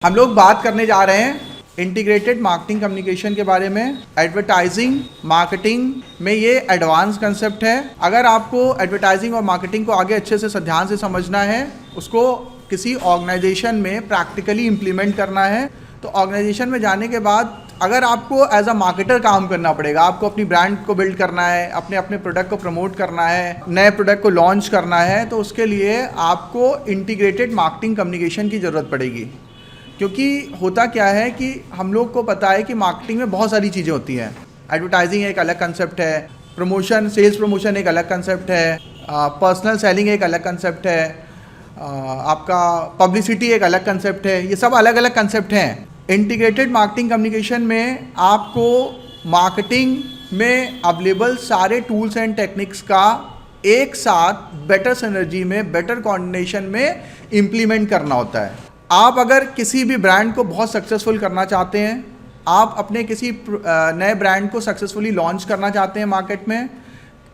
हम लोग बात करने जा रहे हैं इंटीग्रेटेड मार्केटिंग कम्युनिकेशन के बारे में। एडवर्टाइजिंग मार्केटिंग में ये एडवांस कंसेप्ट है। अगर आपको एडवर्टाइजिंग और मार्केटिंग को आगे अच्छे से ध्यान से समझना है, उसको किसी ऑर्गेनाइजेशन में प्रैक्टिकली इम्प्लीमेंट करना है, तो ऑर्गेनाइजेशन में जाने के बाद अगर आपको एज अ मार्केटर काम करना पड़ेगा, आपको अपनी ब्रांड को बिल्ड करना है, अपने प्रोडक्ट को प्रमोट करना है, नए प्रोडक्ट को लॉन्च करना है, तो उसके लिए आपको इंटीग्रेटेड मार्केटिंग कम्युनिकेशन की ज़रूरत पड़ेगी। क्योंकि होता क्या है कि हम लोग को पता है कि मार्केटिंग में बहुत सारी चीज़ें होती हैं। एडवर्टाइजिंग एक अलग कंसेप्ट है, प्रमोशन सेल्स प्रमोशन एक अलग कंसेप्ट है, पर्सनल सेलिंग एक अलग कंसेप्ट है, आपका पब्लिसिटी एक अलग कंसेप्ट है। ये सब अलग अलग कंसेप्ट हैं। इंटीग्रेटेड मार्केटिंग कम्युनिकेशन में आपको मार्केटिंग में अवेलेबल सारे टूल्स एंड टेक्निक्स का एक साथ बेटर सिनर्जी में, बेटर कोऑर्डिनेशन में इम्प्लीमेंट करना होता है। आप अगर किसी भी ब्रांड को बहुत सक्सेसफुल करना चाहते हैं, आप अपने किसी नए ब्रांड को सक्सेसफुली लॉन्च करना चाहते हैं मार्केट में,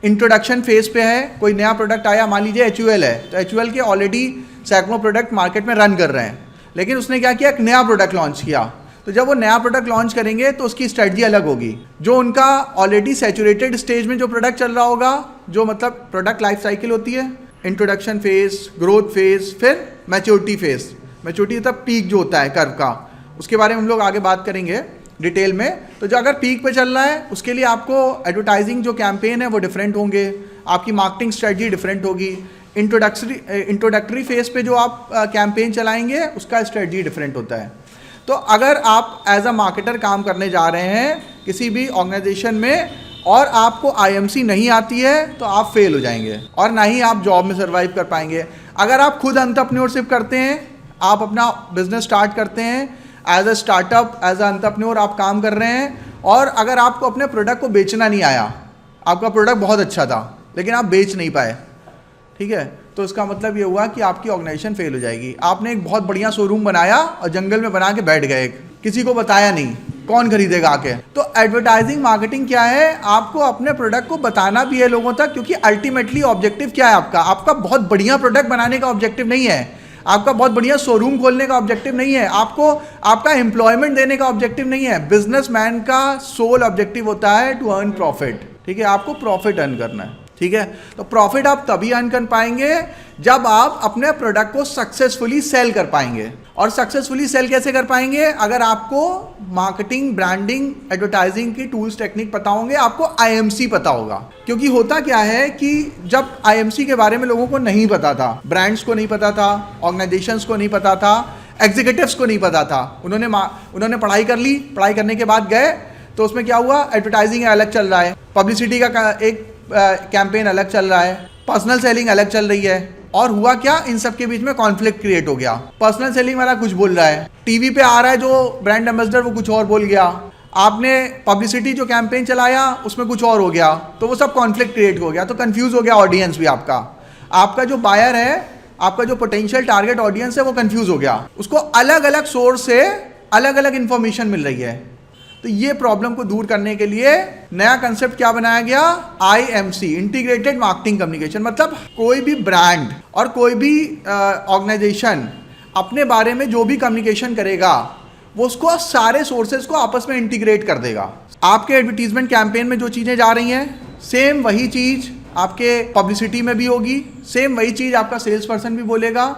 इंट्रोडक्शन फेज पे है, कोई नया प्रोडक्ट आया, मान लीजिए HUL है, तो HUL के ऑलरेडी सैकड़ों प्रोडक्ट मार्केट में रन कर रहे हैं, लेकिन उसने क्या किया, एक नया प्रोडक्ट लॉन्च किया। तो जब वो नया प्रोडक्ट लॉन्च करेंगे तो उसकी स्ट्रेटजी अलग होगी। जो उनका ऑलरेडी सैचुरेटेड स्टेज में जो प्रोडक्ट चल रहा होगा, जो मतलब प्रोडक्ट लाइफ साइकिल होती है, इंट्रोडक्शन फेज, ग्रोथ फेज, फिर मैच्योरिटी फेज। मैच्योरिटी तब पीक जो होता है कर्व का, उसके बारे में हम लोग आगे बात करेंगे डिटेल में। तो जो अगर पीक पे चल रहा है, उसके लिए आपको एडवर्टाइजिंग जो कैंपेन है वो डिफरेंट होंगे, आपकी मार्केटिंग स्ट्रेटजी डिफरेंट होगी। इंट्रोडक्टरी फेज पे जो आप कैंपेन चलाएंगे, उसका स्ट्रेटजी डिफरेंट होता है। तो अगर आप एज अ मार्केटर काम करने जा रहे हैं किसी भी ऑर्गेनाइजेशन में और आपको IMC नहीं आती है, तो आप फेल हो जाएंगे और ना ही आप जॉब में सर्वाइव कर पाएंगे। अगर आप खुद एंटरप्रेन्योरशिप करते हैं, आप अपना बिजनेस स्टार्ट करते हैं, as a startup, as an entrepreneur आप काम कर रहे हैं, और अगर आपको अपने प्रोडक्ट को बेचना नहीं आया, आपका प्रोडक्ट बहुत अच्छा था लेकिन आप बेच नहीं पाए, ठीक है, तो इसका मतलब ये हुआ कि आपकी ऑर्गेनाइजेशन फेल हो जाएगी। आपने एक बहुत बढ़िया शोरूम बनाया और जंगल में बना के बैठ गए, किसी को बताया नहीं, कौन खरीदेगा आके। तो एडवर्टाइजिंग मार्केटिंग क्या है, आपको अपने प्रोडक्ट को बताना भी है लोगों तक, क्योंकि अल्टीमेटली ऑब्जेक्टिव क्या है आपका बहुत बढ़िया प्रोडक्ट बनाने का ऑब्जेक्टिव नहीं है, आपका बहुत बढ़िया शोरूम खोलने का ऑब्जेक्टिव नहीं है, आपको आपका एम्प्लॉयमेंट देने का ऑब्जेक्टिव नहीं है। बिजनेसमैन का सोल ऑब्जेक्टिव होता है टू अर्न प्रॉफिट, ठीक है, आपको प्रॉफिट अर्न करना है, ठीक है। तो प्रॉफिट आप तभी अर्न कर पाएंगे जब आप अपने प्रोडक्ट को सक्सेसफुली सेल कर पाएंगे। और सक्सेसफुली सेल कैसे कर पाएंगे, अगर आपको मार्केटिंग, ब्रांडिंग, एडवर्टाइजिंग की टूल्स टेक्निक पता होंगे, आपको IMC पता होगा। क्योंकि होता क्या है कि जब IMC के बारे में लोगों को नहीं पता था, ब्रांड्स को नहीं पता था, ऑर्गेनाइजेशंस को नहीं पता था, एग्जीक्यूटिव्स को नहीं पता था, उन्होंने पढ़ाई कर ली, पढ़ाई करने के बाद गए, तो उसमें क्या हुआ, एडवर्टाइजिंग अलग चल रहा है, पब्लिसिटी का एक कैंपेन अलग चल रहा है, पर्सनल सेलिंग अलग चल रही है, और हुआ क्या, इन सब के बीच में कॉन्फ्लिक्ट क्रिएट हो गया। पर्सनल सेलिंग वाला कुछ बोल रहा है, टीवी पे आ रहा है जो ब्रांड एम्बेसडर, वो कुछ और बोल गया, आपने पब्लिसिटी जो कैंपेन चलाया उसमें कुछ और हो गया, तो वो सब कॉन्फ्लिक्ट क्रिएट हो गया, तो कंफ्यूज हो गया ऑडियंस भी आपका जो बायर है, आपका जो पोटेंशियल टारगेट ऑडियंस है, वो कंफ्यूज हो गया, उसको अलग अलग सोर्स से अलग अलग इंफॉर्मेशन मिल रही है। तो ये प्रॉब्लम को दूर करने के लिए नया कंसेप्ट क्या बनाया गया, IMC, इंटीग्रेटेड मार्केटिंग कम्युनिकेशन। मतलब कोई भी ब्रांड और कोई भी ऑर्गेनाइजेशन अपने बारे में जो भी कम्युनिकेशन करेगा, वो उसको सारे सोर्सेज को आपस में इंटीग्रेट कर देगा। आपके एडवर्टीजमेंट कैंपेन में जो चीज़ें जा रही हैं, सेम वही चीज़ आपके पब्लिसिटी में भी होगी, सेम वही चीज़ आपका सेल्स पर्सन भी बोलेगा,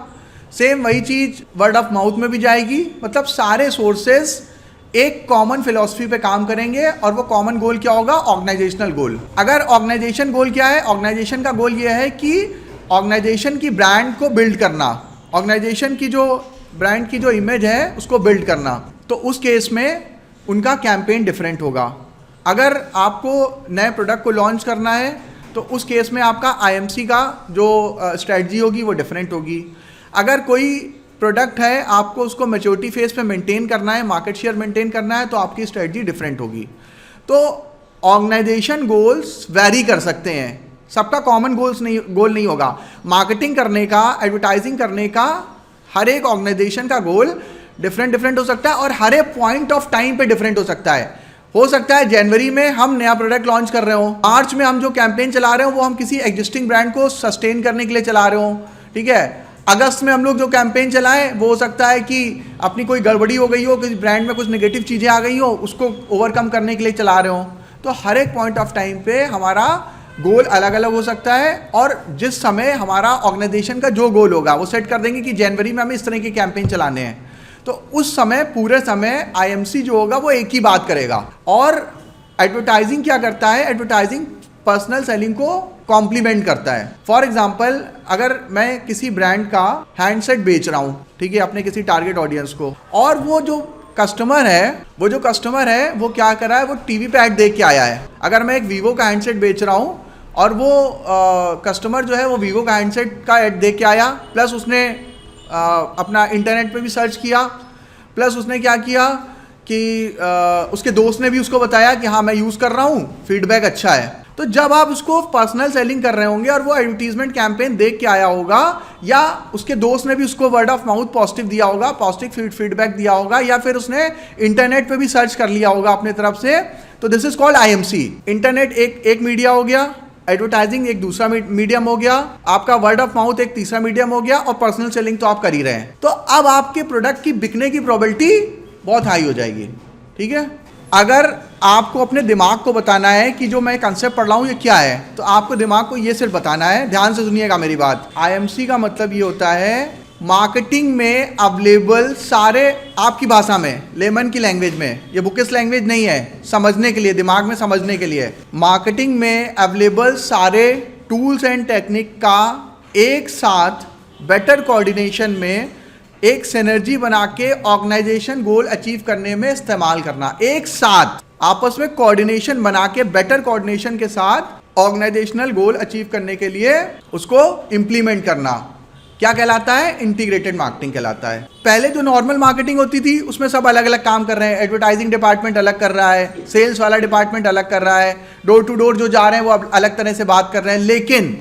सेम वही चीज़ वर्ड ऑफ माउथ में भी जाएगी। मतलब सारे सोर्सेज एक कॉमन फिलॉसफी पे काम करेंगे, और वो कॉमन गोल क्या होगा, ऑर्गेनाइजेशनल गोल। अगर ऑर्गेनाइजेशन गोल क्या है, ऑर्गेनाइजेशन का गोल ये है कि ऑर्गेनाइजेशन की ब्रांड को बिल्ड करना, ऑर्गेनाइजेशन की जो ब्रांड की जो इमेज है उसको बिल्ड करना, तो उस केस में उनका कैंपेन डिफरेंट होगा। अगर आपको नए प्रोडक्ट को लॉन्च करना है, तो उस केस में आपका IMC का जो स्ट्रेटजी होगी वो डिफरेंट होगी। अगर कोई प्रोडक्ट है, आपको उसको मैच्योरिटी फेज पे मेंटेन करना है, मार्केट शेयर मेंटेन करना है, तो आपकी स्ट्रेटजी डिफरेंट होगी। तो ऑर्गेनाइजेशन गोल्स वैरी कर सकते हैं, सबका कॉमन गोल नहीं होगा। मार्केटिंग करने का, एडवर्टाइजिंग करने का हर एक ऑर्गेनाइजेशन का गोल डिफरेंट हो सकता है, और हर एक पॉइंट ऑफ टाइम पे डिफरेंट हो सकता है जनवरी में हम नया प्रोडक्ट लॉन्च कर रहे हो, मार्च में हम जो कैंपेन चला रहे हो वो हम किसी एग्जिस्टिंग ब्रांड को सस्टेन करने के लिए चला रहे हो, ठीक है। अगस्त में हम लोग जो कैंपेन चलाएं वो हो सकता है कि अपनी कोई गड़बड़ी हो गई हो, किसी ब्रांड में कुछ नेगेटिव चीज़ें आ गई हो, उसको ओवरकम करने के लिए चला रहे हो। तो हर एक पॉइंट ऑफ टाइम पे हमारा गोल अलग अलग हो सकता है, और जिस समय हमारा ऑर्गेनाइजेशन का जो गोल होगा वो सेट कर देंगे कि जनवरी में हमें इस तरह के कैंपेन चलाने हैं, तो उस समय पूरे समय आईएमसी जो होगा वो एक ही बात करेगा। और एडवर्टाइजिंग क्या करता है, एडवर्टाइजिंग पर्सनल सेलिंग को कॉम्प्लीमेंट करता है। फॉर एग्जाम्पल, अगर मैं किसी ब्रांड का हैंडसेट बेच रहा हूँ, ठीक है, अपने किसी टारगेट ऑडियंस को, और वो जो कस्टमर है वो क्या कर रहा है, वो टीवी पे ऐड देख के आया है। अगर मैं एक वीवो का हैंडसेट बेच रहा हूँ और वो कस्टमर जो है वो वीवो का हैंडसेट का ऐड देख के आया, प्लस उसने अपना इंटरनेट पे भी सर्च किया, प्लस उसने क्या किया कि उसके दोस्त ने भी उसको बताया कि हाँ मैं यूज़ कर रहा हूँ, फीडबैक अच्छा है। तो जब आप उसको पर्सनल सेलिंग कर रहे होंगे और वो एडवर्टीजमेंट कैंपेन देख के आया होगा, या उसके दोस्त ने भी उसको वर्ड ऑफ माउथ पॉजिटिव दिया होगा, पॉजिटिव फीडबैक दिया होगा, या फिर उसने इंटरनेट पे भी सर्च कर लिया होगा अपने तरफ से, तो this is called IMC. Internet एक मीडिया हो गया, एडवर्टाइजिंग एक दूसरा मीडियम हो गया, आपका वर्ड ऑफ माउथ एक तीसरा मीडियम हो गया, और पर्सनल सेलिंग तो आप कर ही रहे हैं। तो अब आपके प्रोडक्ट की बिकने की प्रोबेबिलिटी बहुत हाई हो जाएगी। ठीक है, अगर आपको अपने दिमाग को बताना है कि जो मैं कंसेप्ट पढ़ रहा हूँ ये क्या है, तो आपको दिमाग को ये सिर्फ बताना है, ध्यान से सुनिएगा मेरी बात। आईएमसी का मतलब ये होता है मार्केटिंग में अवेलेबल सारे, आपकी भाषा में, लेमन की लैंग्वेज में, ये बुकिश लैंग्वेज नहीं है, समझने के लिए, दिमाग में समझने के लिए, मार्केटिंग में अवेलेबल सारे टूल्स एंड टेक्निक का एक साथ बेटर कोऑर्डिनेशन में एक सिनर्जी बना के ऑर्गेनाइजेशन गोल अचीव करने में इस्तेमाल करना। एक साथ आपस में कोऑर्डिनेशन बना के, बेटर कोऑर्डिनेशन के साथ ऑर्गेनाइजेशनल गोल अचीव करने के लिए उसको इंप्लीमेंट करना, क्या कहलाता है, इंटीग्रेटेड मार्केटिंग कहलाता है। पहले जो नॉर्मल मार्केटिंग होती थी उसमें सब अलग अलग काम कर रहे हैं, एडवर्टाइजिंग डिपार्टमेंट अलग कर रहा है, सेल्स वाला डिपार्टमेंट अलग कर रहा है, डोर टू डोर जो जा रहे हैं वो अलग तरह से बात कर रहे हैं। लेकिन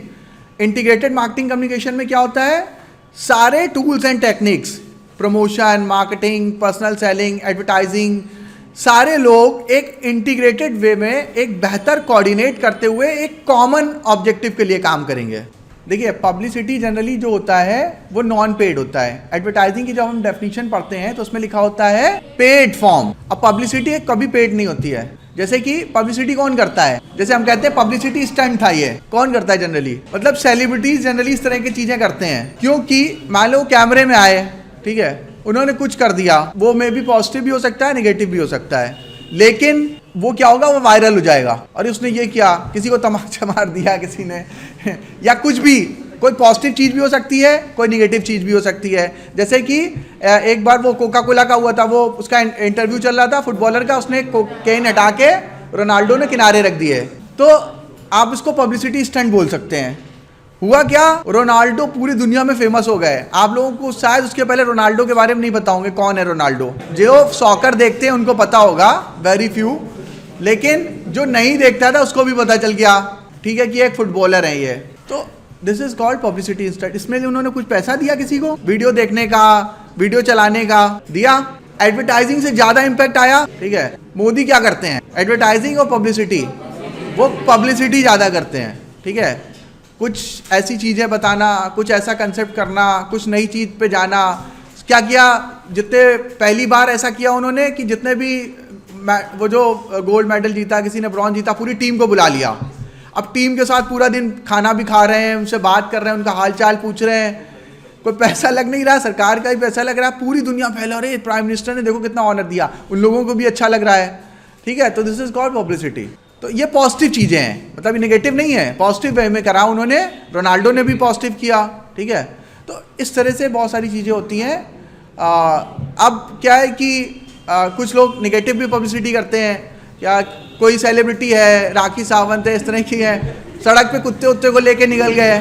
इंटीग्रेटेड मार्केटिंग कम्युनिकेशन में क्या होता है, सारे tools and techniques, promotion, marketing, personal selling, advertising, सारे लोग एक इंटीग्रेटेड वे में एक बेहतर कोऑर्डिनेट करते हुए एक कॉमन ऑब्जेक्टिव के लिए काम करेंगे। देखिए, पब्लिसिटी जनरली जो होता है वो नॉन पेड होता है। एडवर्टाइजिंग की जब हम डेफिनेशन पढ़ते हैं तो उसमें लिखा होता है पेड फॉर्म। अब पब्लिसिटी कभी पेड नहीं होती है। जैसे कि पब्लिसिटी कौन करता है, जैसे हम कहते हैं पब्लिसिटी स्टंट था, ये कौन करता है जनरली, मतलब सेलिब्रिटीज जनरली इस तरह की चीजें करते हैं, क्योंकि मान लो कैमरे में आए, ठीक है, उन्होंने कुछ कर दिया, वो मे भी पॉजिटिव भी हो सकता है, नेगेटिव भी हो सकता है, लेकिन वो क्या होगा, वो वायरल हो जाएगा। और उसने ये किया, किसी को तमाचा मार दिया किसी ने या कुछ भी, कोई पॉजिटिव चीज़ भी हो सकती है, कोई निगेटिव चीज़ भी हो सकती है। जैसे कि एक बार वो कोका कोला का हुआ था, वो उसका इंटरव्यू चल रहा था फुटबॉलर का, उसने कोकेन हटा के रोनाल्डो ने किनारे रख दिए, तो आप इसको पब्लिसिटी स्टंट बोल सकते हैं। हुआ क्या, रोनाल्डो पूरी दुनिया में फेमस हो गए। आप लोगों को शायद उसके पहले रोनाल्डो के बारे में नहीं पता होंगे, कौन है रोनाल्डो। जो सॉकर देखते हैं उनको पता होगा, वेरी फ्यू, लेकिन जो नहीं देखता था उसको भी पता चल गया, ठीक है, कि एक फुटबॉलर है ये। तो this is called publicity stunt. इसमें उन्होंने कुछ पैसा दिया किसी को, वीडियो देखने का, वीडियो चलाने का दिया, एडवर्टाइजिंग से ज्यादा इंपैक्ट आया। ठीक है, मोदी क्या करते हैं, एडवर्टाइजिंग और पब्लिसिटी, वो पब्लिसिटी ज्यादा करते हैं। ठीक है, कुछ ऐसी चीजें बताना, कुछ ऐसा कंसेप्ट करना, कुछ नई चीज पे जाना। क्या किया, जितने पहली बार ऐसा किया उन्होंने कि जितने भी वो जो गोल्ड मेडल जीता, किसी ने ब्रॉन्ज जीता, पूरी टीम को बुला लिया। अब टीम के साथ पूरा दिन खाना भी खा रहे हैं, उनसे बात कर रहे हैं, उनका हाल चाल पूछ रहे हैं, कोई पैसा लग नहीं रहा, सरकार का भी पैसा लग रहा है, पूरी दुनिया फैला रही है, प्राइम मिनिस्टर ने देखो कितना ऑनर दिया, उन लोगों को भी अच्छा लग रहा है। ठीक है, तो दिस इज कॉल्ड पब्लिसिटी। तो ये पॉजिटिव चीज़ें हैं, मतलब ये नेगेटिव नहीं है, पॉजिटिव वे में करा उन्होंने, रोनाल्डो ने भी पॉजिटिव किया। ठीक है, तो इस तरह से बहुत सारी चीज़ें होती हैं। अब क्या है कि कुछ लोग नेगेटिव भी पब्लिसिटी करते हैं, या कोई सेलिब्रिटी है, राखी सावंत है, इस तरह की है, सड़क पे कुत्ते उत्ते को लेके निकल गए,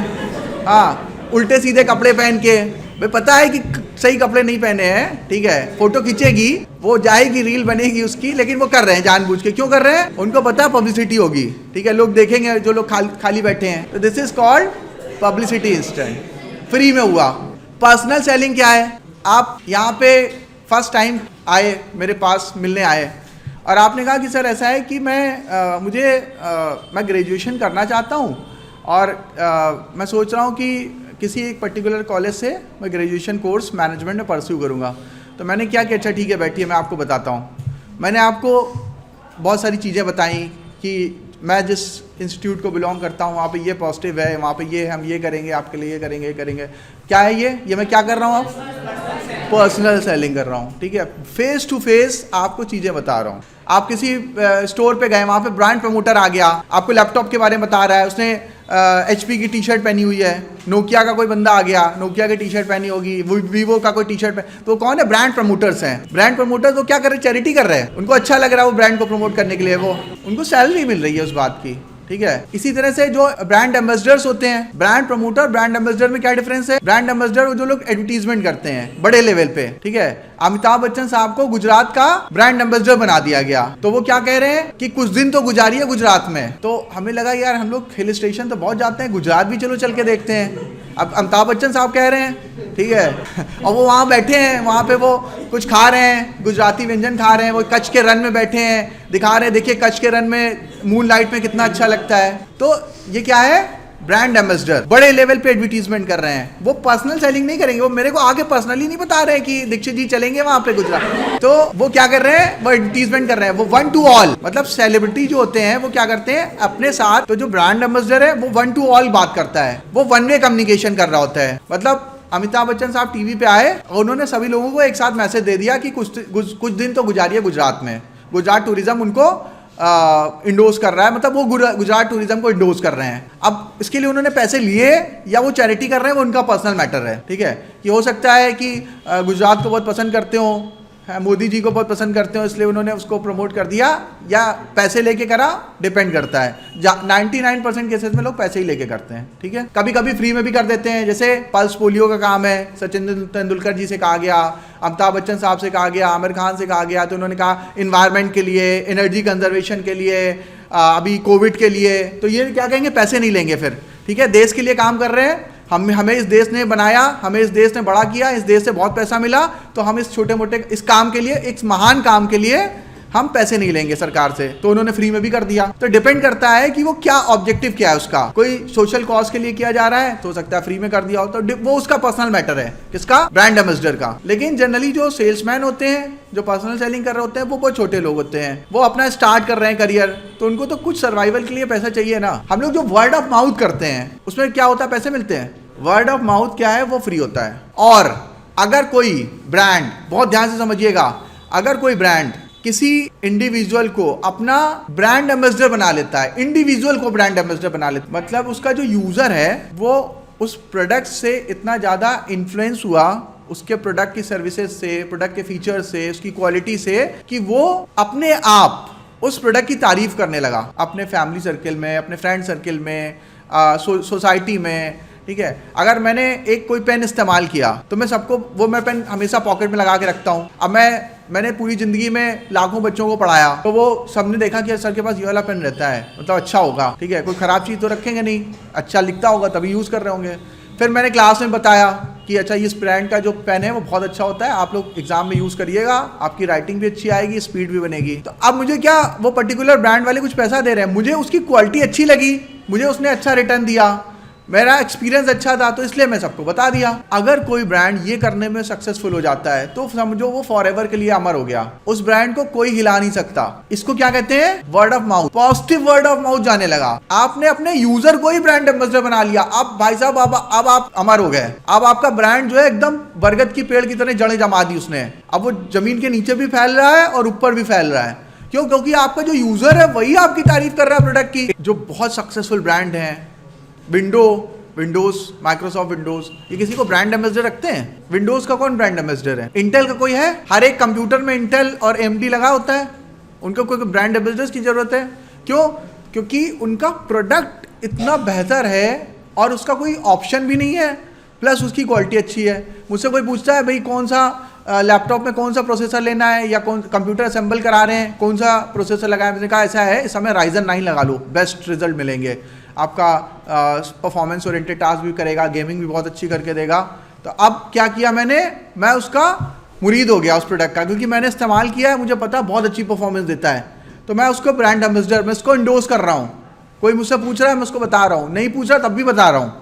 हाँ, उल्टे सीधे कपड़े पहन के, भाई पता है कि सही कपड़े नहीं पहने हैं, ठीक है, फोटो खींचेगी, वो जाएगी, रील बनेगी उसकी, लेकिन वो कर रहे हैं जानबूझ के। क्यों कर रहे हैं, उनको पता है पब्लिसिटी होगी। ठीक है, लोग देखेंगे, जो लोग खाली बैठे हैं। तो this is called publicity instant, free में हुआ। पर्सनल सेलिंग क्या है, आप यहाँ पे फर्स्ट टाइम आए, मेरे पास मिलने आए, और आपने कहा कि सर ऐसा है कि मैं ग्रेजुएशन करना चाहता हूँ, और मैं सोच रहा हूँ कि किसी एक पर्टिकुलर कॉलेज से मैं ग्रेजुएशन कोर्स मैनेजमेंट में परस्यू करूँगा। तो मैंने क्या किया, अच्छा ठीक है बैठिए मैं आपको बताता हूँ। मैंने आपको बहुत सारी चीज़ें बताई कि मैं जिस इंस्टीट्यूट को बिलोंग करता हूँ वहाँ पे ये पॉजिटिव है, वहाँ पे ये हम ये करेंगे, आपके लिए ये करेंगे। क्या है ये मैं क्या कर रहा हूँ, आप पर्सनल सेलिंग कर रहा हूँ, ठीक है। फेस टू फेस आपको चीज़ें बता रहा हूँ। आप किसी स्टोर पे गए, वहाँ पे ब्रांड प्रमोटर आ गया, आपको लैपटॉप के बारे में बता रहा है, उसने HP की टी शर्ट पहनी हुई है, नोकिया का कोई बंदा आ गया, नोकिया की टी शर्ट पहनी होगी, वीवो का कोई टी शर्ट तो कौन है, ब्रांड प्रमोटर्स हैं। ब्रांड प्रमोटर्स वो क्या कर रहे हैं, चैरिटी कर रहे हैं, उनको अच्छा लग रहा है वो ब्रांड को प्रमोट करने के लिए, वो उनको सैलरी मिल रही है उस बात की, ठीक है। इसी तरह से जो ब्रांड एम्बेसडर्स होते हैं, ब्रांड प्रमोटर ब्रांड एम्बेसडर में क्या डिफरेंस है, ब्रांड एम्बेसडर जो लोग एडवर्टीजमेंट करते हैं बड़े लेवल पे, ठीक है। अमिताभ बच्चन साहब को गुजरात का ब्रांड एम्बेसडर बना दिया गया, तो वो क्या कह रहे हैं कि कुछ दिन तो गुजारिए गुजरात में। तो हमें लगा यार हम लोग हिल स्टेशन तो बहुत जाते हैं, गुजरात भी चलो चल के देखते हैं। अब अमिताभ बच्चन साहब कह रहे हैं, ठीक है, और वो वहाँ बैठे हैं, वहाँ पे वो कुछ खा रहे हैं, गुजराती व्यंजन खा रहे हैं, वो कच्छ के रन में बैठे हैं, दिखा रहे हैं देखिए कच्छ के रन में मून लाइट में कितना अच्छा लगता है। तो ये क्या है, ब्रांड एम्बेसडर बड़े लेवल पे एडवर्टीजमेंट कर रहे हैं। वो पर्सनल सेलिंग नहीं करेंगे, वो मेरे को आगे पर्सनली नहीं बता रहे हैं कि दीक्षित जी चलेंगे वहां पे गुजरात। तो वो क्या कर रहे हैं, वो एडवर्टीजमेंट कर रहे हैं, वो वन टू ऑल, मतलब सेलिब्रिटी जो होते हैं वो क्या करते हैं अपने साथ, तो जो ब्रांड एम्बेसडर है वो वन टू ऑल बात करता है, वो वन वे कम्युनिकेशन कर रहा होता है। मतलब अमिताभ बच्चन साहब टीवी पे आए और उन्होंने सभी लोगों को एक साथ मैसेज दे दिया कि कुछ दिन तो गुजारिए गुजरात में, गुजरात टूरिज्म उनको इंडोर्स कर रहा है, मतलब वो गुजरात टूरिज्म को इंडोर्स कर रहे हैं। अब इसके लिए उन्होंने पैसे लिए या वो चैरिटी कर रहे हैं, वो उनका पर्सनल मैटर है, ठीक है। कि हो सकता है कि गुजरात को बहुत पसंद करते हो, मोदी जी को बहुत पसंद करते हो, इसलिए उन्होंने उसको प्रमोट कर दिया, या पैसे लेके करा, डिपेंड करता है। 99% केसेस में लोग पैसे ही लेके करते हैं, ठीक है। कभी कभी फ्री में भी कर देते हैं, जैसे पल्स पोलियो का काम है, सचिन तेंदुलकर जी से कहा गया, अमिताभ बच्चन साहब से कहा गया, आमिर खान से कहा गया, तो उन्होंने कहा इन्वायरमेंट के लिए, एनर्जी कंजर्वेशन के लिए, अभी कोविड के लिए, तो ये क्या कहेंगे, पैसे नहीं लेंगे फिर, ठीक है। देश के लिए काम कर रहे हैं, हमें इस देश ने बनाया, हमें इस देश ने बड़ा किया, इस देश से बहुत पैसा मिला, तो हम इस छोटे मोटे इस काम के लिए, एक महान काम के लिए हम पैसे नहीं लेंगे सरकार से, तो उन्होंने फ्री में भी कर दिया। तो डिपेंड करता है कि वो क्या ऑब्जेक्टिव क्या है उसका, कोई सोशल कॉज के लिए किया जा रहा है तो हो सकता है फ्री में कर दिया हो, तो वो उसका पर्सनल मैटर है, किसका, ब्रांड एम्बेसडर का। लेकिन जनरली जो सेल्समैन होते हैं, जो पर्सनल सेलिंग कर रहे होते हैं, वो बहुत छोटे लोग होते हैं, वो अपना स्टार्ट कर रहे हैं करियर, तो उनको तो कुछ सर्वाइवल के लिए पैसा चाहिए ना। हम लोग जो वर्ड ऑफ माउथ करते हैं उसमें क्या होता है, पैसे मिलते हैं। वर्ड ऑफ माउथ क्या है, वो फ्री होता है। और अगर कोई ब्रांड, बहुत ध्यान से समझिएगा, अगर कोई ब्रांड किसी इंडिविजुअल को अपना ब्रांड एम्बेसडर बना लेता है, इंडिविजुअल को ब्रांड एम्बेसडर बना लेता है, मतलब उसका जो यूजर है वो उस प्रोडक्ट से इतना ज्यादा इन्फ्लुएंस हुआ, उसके प्रोडक्ट की सर्विसेज से, प्रोडक्ट के फीचर से, उसकी क्वालिटी से, कि वो अपने आप उस प्रोडक्ट की तारीफ करने लगा अपने फैमिली सर्किल में, अपने फ्रेंड सर्किल में, सोसाइटी में, ठीक है। अगर मैंने एक कोई पेन इस्तेमाल किया तो मैं सबको, वो मैं पेन हमेशा पॉकेट में लगा के रखता हूँ। अब मैंने पूरी ज़िंदगी में लाखों बच्चों को पढ़ाया, तो वो सबने देखा कि सर के पास ये वाला पेन रहता है, मतलब अच्छा होगा, ठीक है, कोई ख़राब चीज़ तो रखेंगे नहीं, अच्छा लिखता होगा तभी यूज़ कर रहे होंगे। फिर मैंने क्लास में बताया कि अच्छा इस ब्रांड का जो पेन है वो बहुत अच्छा होता है, आप लोग एग्जाम में यूज़ करिएगा, आपकी राइटिंग भी अच्छी आएगी, स्पीड भी बनेगी। तो अब मुझे क्या, वो पर्टिकुलर ब्रांड वाले कुछ पैसा दे रहे हैं, मुझे उसकी क्वालिटी अच्छी लगी, मुझे उसने अच्छा रिटर्न दिया, मेरा एक्सपीरियंस अच्छा था, तो इसलिए मैं सबको बता दिया। अगर कोई ब्रांड ये करने में सक्सेसफुल हो जाता है तो समझो वो फॉरएवर के लिए अमर हो गया, उस ब्रांड को कोई हिला नहीं सकता। इसको क्या कहते हैं, word of mouth, positive word of mouth जाने लगा। आपने अपने यूजर को ही ब्रांड एम्बेसडर बना लिया, अब भाई साहब अब आप अमर हो गए। अब आपका ब्रांड जो है एकदम बरगद की पेड़ की तरह जड़ें जमा दी उसने, अब वो जमीन के नीचे भी फैल रहा है और ऊपर भी फैल रहा है। क्यों? क्योंकि आपका जो यूजर है वही आपकी तारीफ कर रहा है प्रोडक्ट की। जो बहुत सक्सेसफुल ब्रांड हैं, विंडोज, माइक्रोसॉफ्ट विंडोज, ये किसी को ब्रांड एम्बेसडर रखते हैं? विंडोज का कौन ब्रांड एम्बेसडर है? इंटेल का कोई है? हर एक कंप्यूटर में इंटेल और AMD लगा होता है, उनको कोई ब्रांड एम्बेसडर की जरूरत है? क्यों? क्योंकि उनका प्रोडक्ट इतना बेहतर है और उसका कोई ऑप्शन भी नहीं है, प्लस उसकी क्वालिटी अच्छी है। मुझसे कोई पूछता है भाई कौन सा लैपटॉप में कौन सा प्रोसेसर लेना है, या कौन कंप्यूटर असेंबल करा रहे हैं कौन सा प्रोसेसर लगाएं, मैंने कहा ऐसा है, इस समय Ryzen 9 लगा लो, बेस्ट रिजल्ट मिलेंगे, आपका परफॉर्मेंस ओरिएंटेड टास्क भी करेगा, गेमिंग भी बहुत अच्छी करके देगा। तो अब क्या किया मैंने, मैं उसका मुरीद हो गया उस प्रोडक्ट का, क्योंकि मैंने इस्तेमाल किया है, मुझे पता बहुत अच्छी परफॉर्मेंस देता है, तो मैं उसको ब्रांड एम्बेसडर, मैं उसको इंडोर्स कर रहा हूँ। कोई मुझसे पूछ रहा है मैं उसको बता रहा हूँ, नहीं पूछ रहा तब भी बता रहा हूँ,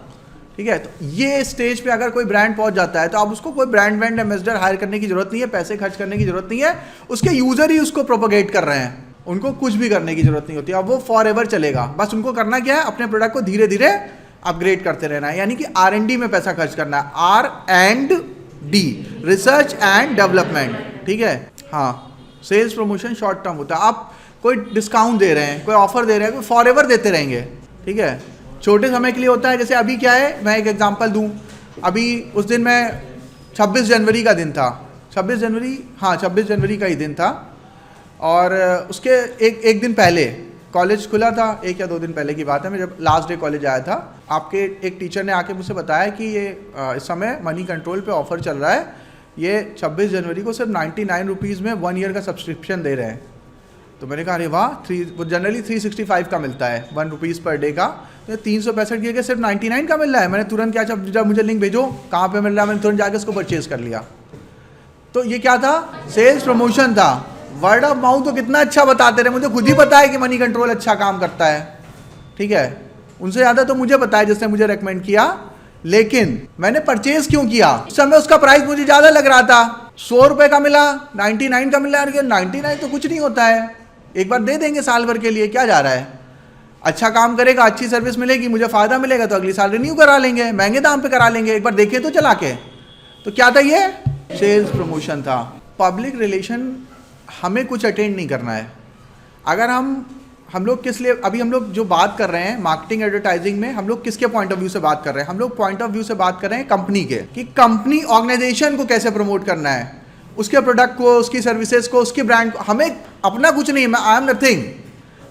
ठीक है, तो ये स्टेज पे अगर कोई ब्रांड पहुंच जाता है तो अब उसको कोई ब्रांड एम्बेसडर हायर करने की जरूरत नहीं है, पैसे खर्च करने की जरूरत नहीं है, उसके यूजर ही उसको प्रोपोगेट कर रहे हैं, उनको कुछ भी करने की जरूरत नहीं होती, अब वो फॉर एवर चलेगा। बस उनको करना क्या है, अपने प्रोडक्ट को धीरे धीरे अपग्रेड करते रहना है, यानी कि R&D में पैसा खर्च करना है, R&D, रिसर्च एंड डेवलपमेंट, ठीक है। हाँ, सेल्स प्रमोशन शॉर्ट टर्म होता है, आप कोई डिस्काउंट दे रहे हैं, कोई ऑफर दे रहे हैं, कोई फॉर एवर देते रहेंगे, ठीक है, छोटे समय के लिए होता है। जैसे अभी क्या है, मैं एक एग्जांपल दूं, अभी उस दिन मैं 26 जनवरी का दिन था, 26 जनवरी का ही दिन था, और उसके एक दिन पहले कॉलेज खुला था, 1 या 2 दिन पहले की बात है, मैं जब लास्ट डे कॉलेज आया था, आपके एक टीचर ने आके मुझसे बताया कि ये इस समय मनी कंट्रोल पे ऑफर चल रहा है, ये 26 जनवरी को सिर्फ 99 रुपीज़ में 1 ईयर का सब्सक्रिप्शन दे रहे हैं। तो मैंने कहा अरे वाह, वो जनरली 365 का मिलता है, 1 रुपीज़ पर डे का, तो 365 की जगह सिर्फ 99 का मिल रहा है। मैंने तुरंत क्या, जब मुझे लिंक भेजो कहाँ पे मिल रहा है, मैंने तुरंत जाके उसको परचेज कर लिया। तो ये क्या था, सेल्स प्रमोशन था। वर्ड ऑफ माउथ तो कितना अच्छा बताते रहे, मुझे खुद ही पता है कि मनी कंट्रोल अच्छा काम करता है, ठीक है, उनसे ज़्यादा तो मुझे पता है जिसने मुझे रेकमेंड किया, लेकिन मैंने परचेज क्यों किया, उस समय उसका प्राइस मुझे ज़्यादा लग रहा था, 100 रुपये का मिला, 99 का मिला, 99 तो कुछ नहीं होता है, एक बार दे देंगे साल भर के लिए, क्या जा रहा है, अच्छा काम करेगा, अच्छी सर्विस मिलेगी, मुझे फ़ायदा मिलेगा, तो अगली साल रिन्यू करा लेंगे, महंगे दाम पे करा लेंगे, एक बार देखे तो चला के। तो क्या था ये, सेल्स प्रमोशन था। पब्लिक रिलेशन हमें कुछ अटेंड नहीं करना है। अगर हम लोग किस लिए, अभी हम लोग जो बात कर रहे हैं मार्केटिंग एडवर्टाइजिंग में, हम लोग किसके पॉइंट ऑफ व्यू से बात कर रहे हैं, हम लोग पॉइंट ऑफ व्यू से बात कर रहे हैं कंपनी के, कि कंपनी ऑर्गेनाइजेशन को कैसे प्रमोट करना है, उसके प्रोडक्ट को, उसकी सर्विसेज को, उसकी ब्रांड को। हमें अपना कुछ नहीं, आई एम नथिंग।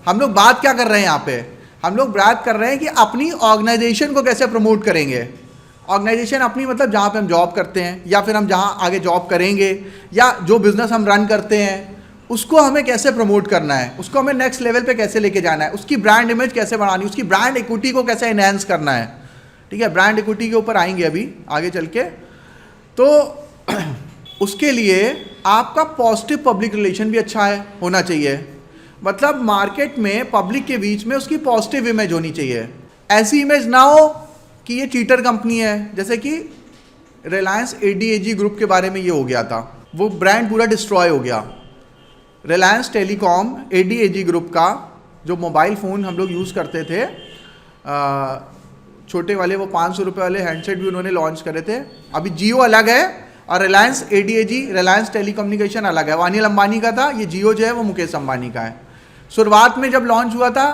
हम लोग बात क्या कर रहे हैं यहाँ पे, हम लोग बात कर रहे हैं कि अपनी ऑर्गेनाइजेशन को कैसे प्रमोट करेंगे। ऑर्गेनाइजेशन अपनी मतलब जहाँ पे हम जॉब करते हैं, या फिर हम जहाँ आगे जॉब करेंगे, या जो बिजनेस हम रन करते हैं, उसको हमें कैसे प्रमोट करना है, उसको हमें नेक्स्ट लेवल पे कैसे लेके जाना है, उसकी ब्रांड इमेज कैसे बनानी है, उसकी ब्रांड इक्विटी को कैसे एनहांस करना है, ठीक है। ब्रांड इक्विटी के ऊपर आएंगे अभी आगे चल के। तो उसके लिए आपका पॉजिटिव पब्लिक रिलेशन भी अच्छा है, होना चाहिए, मतलब मार्केट में पब्लिक के बीच में उसकी पॉजिटिव इमेज होनी चाहिए। ऐसी इमेज ना हो कि ये चीटर कंपनी है, जैसे कि रिलायंस ADAG ग्रुप के बारे में ये हो गया था, वो ब्रांड पूरा डिस्ट्रॉय हो गया। रिलायंस टेलीकॉम ADAG ग्रुप का जो मोबाइल फ़ोन हम लोग यूज़ करते थे, छोटे वाले, वो 500 रुपये वाले हैंडसेट भी उन्होंने लॉन्च करे थे। अभी जियो अलग है और रिलायंस ADAG, रिलायंस टेलीकम्युनिकेशन अलग है। वो अनिल अंबानी का था, ये जियो जो है वो मुकेश अंबानी का है। शुरुआत में जब लॉन्च हुआ था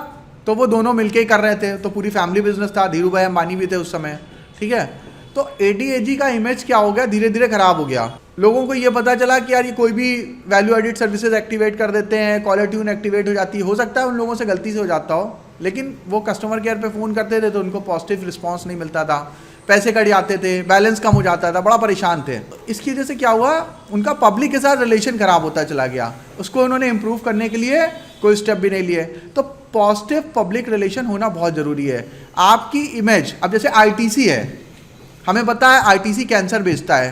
तो वो दोनों मिलके ही कर रहे थे, तो पूरी फैमिली बिजनेस था, धीरू भाई अंबानी भी थे उस समय, ठीक है। तो ADAG का इमेज क्या हो गया, धीरे धीरे खराब हो गया। लोगों को ये पता चला कि यार ये कोई भी वैल्यू एडिड सर्विसेज एक्टिवेट कर देते हैं, कॉलर ट्यून एक्टिवेट हो जाती है, हो सकता है उन लोगों से गलती से हो जाता हो, लेकिन वो कस्टमर केयर पे फ़ोन करते थे तो उनको पॉजिटिव रिस्पांस नहीं मिलता था, पैसे कट जाते थे, बैलेंस कम हो जाता था, बड़ा परेशान थे। इसकी वजह से क्या हुआ, उनका पब्लिक के साथ रिलेशन खराब होता चला गया। उसको उन्होंने इम्प्रूव करने के लिए कोई स्टेप भी नहीं लिए। तो पॉजिटिव पब्लिक रिलेशन होना बहुत ज़रूरी है। आपकी इमेज, अब जैसे ITC है, हमें पता है ITC कैंसर बेचता है।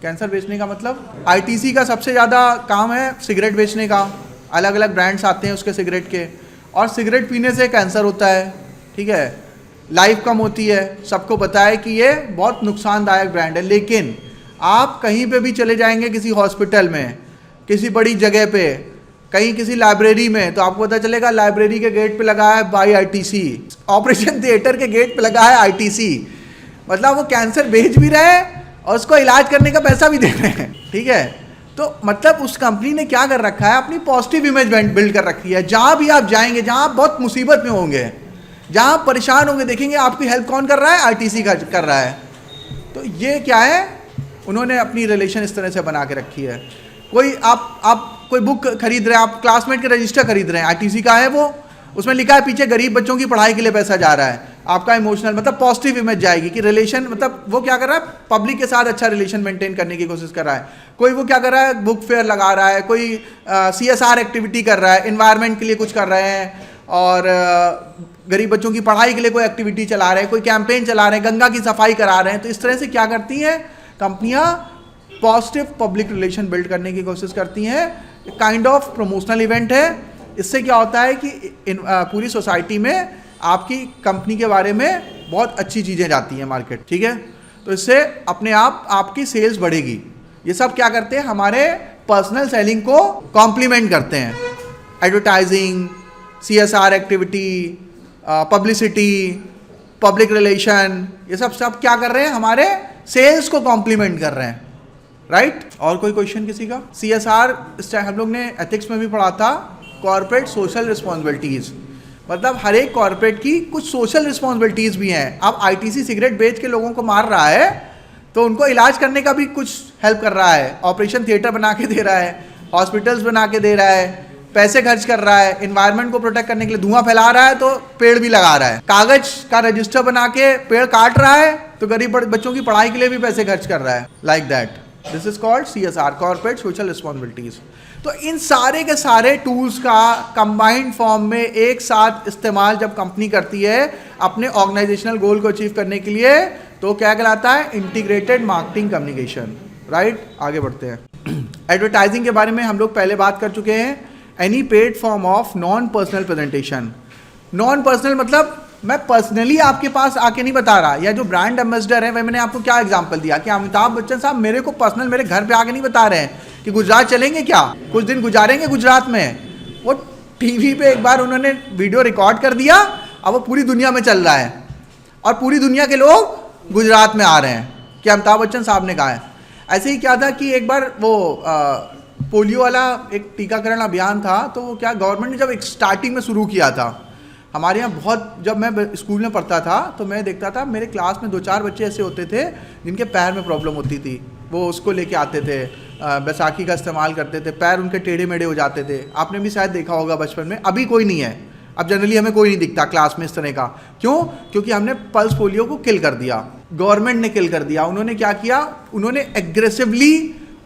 कैंसर बेचने का मतलब, ITC का सबसे ज़्यादा काम है सिगरेट बेचने का, अलग अलग ब्रांड्स आते हैं उसके सिगरेट के, और सिगरेट पीने से कैंसर होता है, ठीक है, लाइफ कम होती है, सबको पता है कि ये बहुत नुकसानदायक ब्रांड है। लेकिन आप कहीं पे भी चले जाएंगे, किसी हॉस्पिटल में, किसी बड़ी जगह पे, कहीं किसी लाइब्रेरी में, तो आपको पता चलेगा लाइब्रेरी के गेट पे लगा है बाई ITC, ऑपरेशन थिएटर के गेट पे लगा है ITC। मतलब वो कैंसर बेच भी रहे हैं और उसको इलाज करने का पैसा भी दे रहे हैं, ठीक है। तो मतलब उस कंपनी ने क्या कर रखा है, अपनी पॉजिटिव इमेज बिल्ड कर रखी है। जहाँ भी आप जाएंगे, जहाँ आप बहुत मुसीबत में होंगे, जहाँ आप परेशान होंगे, देखेंगे आपकी हेल्प कौन कर रहा है, ITC कर रहा है। तो ये क्या है, उन्होंने अपनी रिलेशन इस तरह से बना के रखी है। कोई आप कोई बुक खरीद रहे हैं, आप क्लासमेट के रजिस्टर खरीद रहे हैं, ITC का है वो, उसमें लिखा है पीछे गरीब बच्चों की पढ़ाई के लिए पैसा जा रहा है, आपका इमोशनल मतलब पॉजिटिव इमेज जाएगी कि रिलेशन, मतलब वो क्या कर रहा है, पब्लिक के साथ अच्छा रिलेशन मेंटेन करने की कोशिश कर रहा है। कोई वो क्या कर रहा है, बुक फेयर लगा रहा है, कोई CSR एक्टिविटी कर रहा है, इन्वायरमेंट के लिए कुछ कर रहे हैं, और गरीब बच्चों की पढ़ाई के लिए कोई एक्टिविटी चला रहे हैं, कोई कैंपेन चला रहे हैं, गंगा की सफाई करा रहे हैं। तो इस तरह से क्या करती हैं कंपनियां, पॉजिटिव पब्लिक रिलेशन बिल्ड करने की कोशिश करती हैं। काइंड ऑफ प्रमोशनल इवेंट है। इससे क्या होता है कि पूरी सोसाइटी में आपकी कंपनी के बारे में बहुत अच्छी चीज़ें जाती हैं मार्केट, ठीक है। तो इससे अपने आप आपकी सेल्स बढ़ेगी। ये सब क्या करते हैं, हमारे पर्सनल सेलिंग को कॉम्प्लीमेंट करते हैं। Advertising, CSR activity, publicity, public relation, ये सब क्या कर रहे हैं, हमारे सेल्स को कॉम्प्लीमेंट कर रहे हैं, राइट। और कोई क्वेश्चन किसी का? CSR हम लोग ने एथिक्स में भी पढ़ा था, कॉर्पोरेट सोशल रिस्पॉन्सिबिलिटीज़, मतलब हर एक कॉर्पोरेट की कुछ सोशल रिस्पॉन्सिबिलिटीज़ भी हैं। अब ITC सिगरेट बेच के लोगों को मार रहा है तो उनको इलाज करने का भी कुछ हेल्प कर रहा है, ऑपरेशन थिएटर बना के दे रहा है, हॉस्पिटल्स बना के दे रहा है, पैसे खर्च कर रहा है, इन्वायरमेंट को प्रोटेक्ट करने के लिए धुआं फैला रहा है तो पेड़ भी लगा रहा है, कागज का रजिस्टर बना के पेड़ काट रहा है तो गरीब बच्चों की पढ़ाई के लिए भी पैसे खर्च कर रहा है, like that. This is called CSR, corporate social responsibilities. तो इन सारे के सारे टूल्स का कंबाइंड फॉर्म में एक साथ इस्तेमाल जब कंपनी करती है अपने ऑर्गेनाइजेशनल गोल को अचीव करने के लिए, तो क्या कहलाता है, इंटीग्रेटेड मार्केटिंग कम्युनिकेशन, राइट। आगे बढ़ते हैं। एडवर्टाइजिंग के बारे में हम लोग पहले बात कर चुके हैं। Any paid form of non personal presentation. Non personal मतलब मैं पर्सनली आपके पास आके नहीं बता रहा, या जो ब्रांड एम्बेसडर है, वह मैंने आपको क्या एग्जांपल दिया कि अमिताभ बच्चन साहब मेरे को पर्सनल मेरे घर पे आके नहीं बता रहे हैं कि गुजरात चलेंगे क्या, कुछ दिन गुजारेंगे गुजरात में। वो टीवी पे एक बार उन्होंने वीडियो रिकॉर्ड कर दिया, अब वो पूरी दुनिया में चल रहा है और पूरी दुनिया के लोग गुजरात में आ रहे हैं कि अमिताभ बच्चन साहब ने कहा है। ऐसे ही क्या था कि एक बार वो पोलियो वाला एक टीकाकरण अभियान था, तो वो क्या गवर्नमेंट ने जब एक स्टार्टिंग में शुरू किया था, हमारे यहाँ बहुत, जब मैं स्कूल में पढ़ता था तो मैं देखता था मेरे क्लास में 2-4 बच्चे ऐसे होते थे जिनके पैर में प्रॉब्लम होती थी, वो उसको लेके आते थे, बैसाखी का इस्तेमाल करते थे, पैर उनके टेढ़े मेढ़े हो जाते थे। आपने भी शायद देखा होगा बचपन में, अभी कोई नहीं है, अब जनरली हमें कोई नहीं दिखता क्लास में इस तरह का। क्यों? क्योंकि हमने पल्स पोलियो को किल कर दिया, गवर्नमेंट ने किल कर दिया। उन्होंने क्या किया, उन्होंने एग्रेसिवली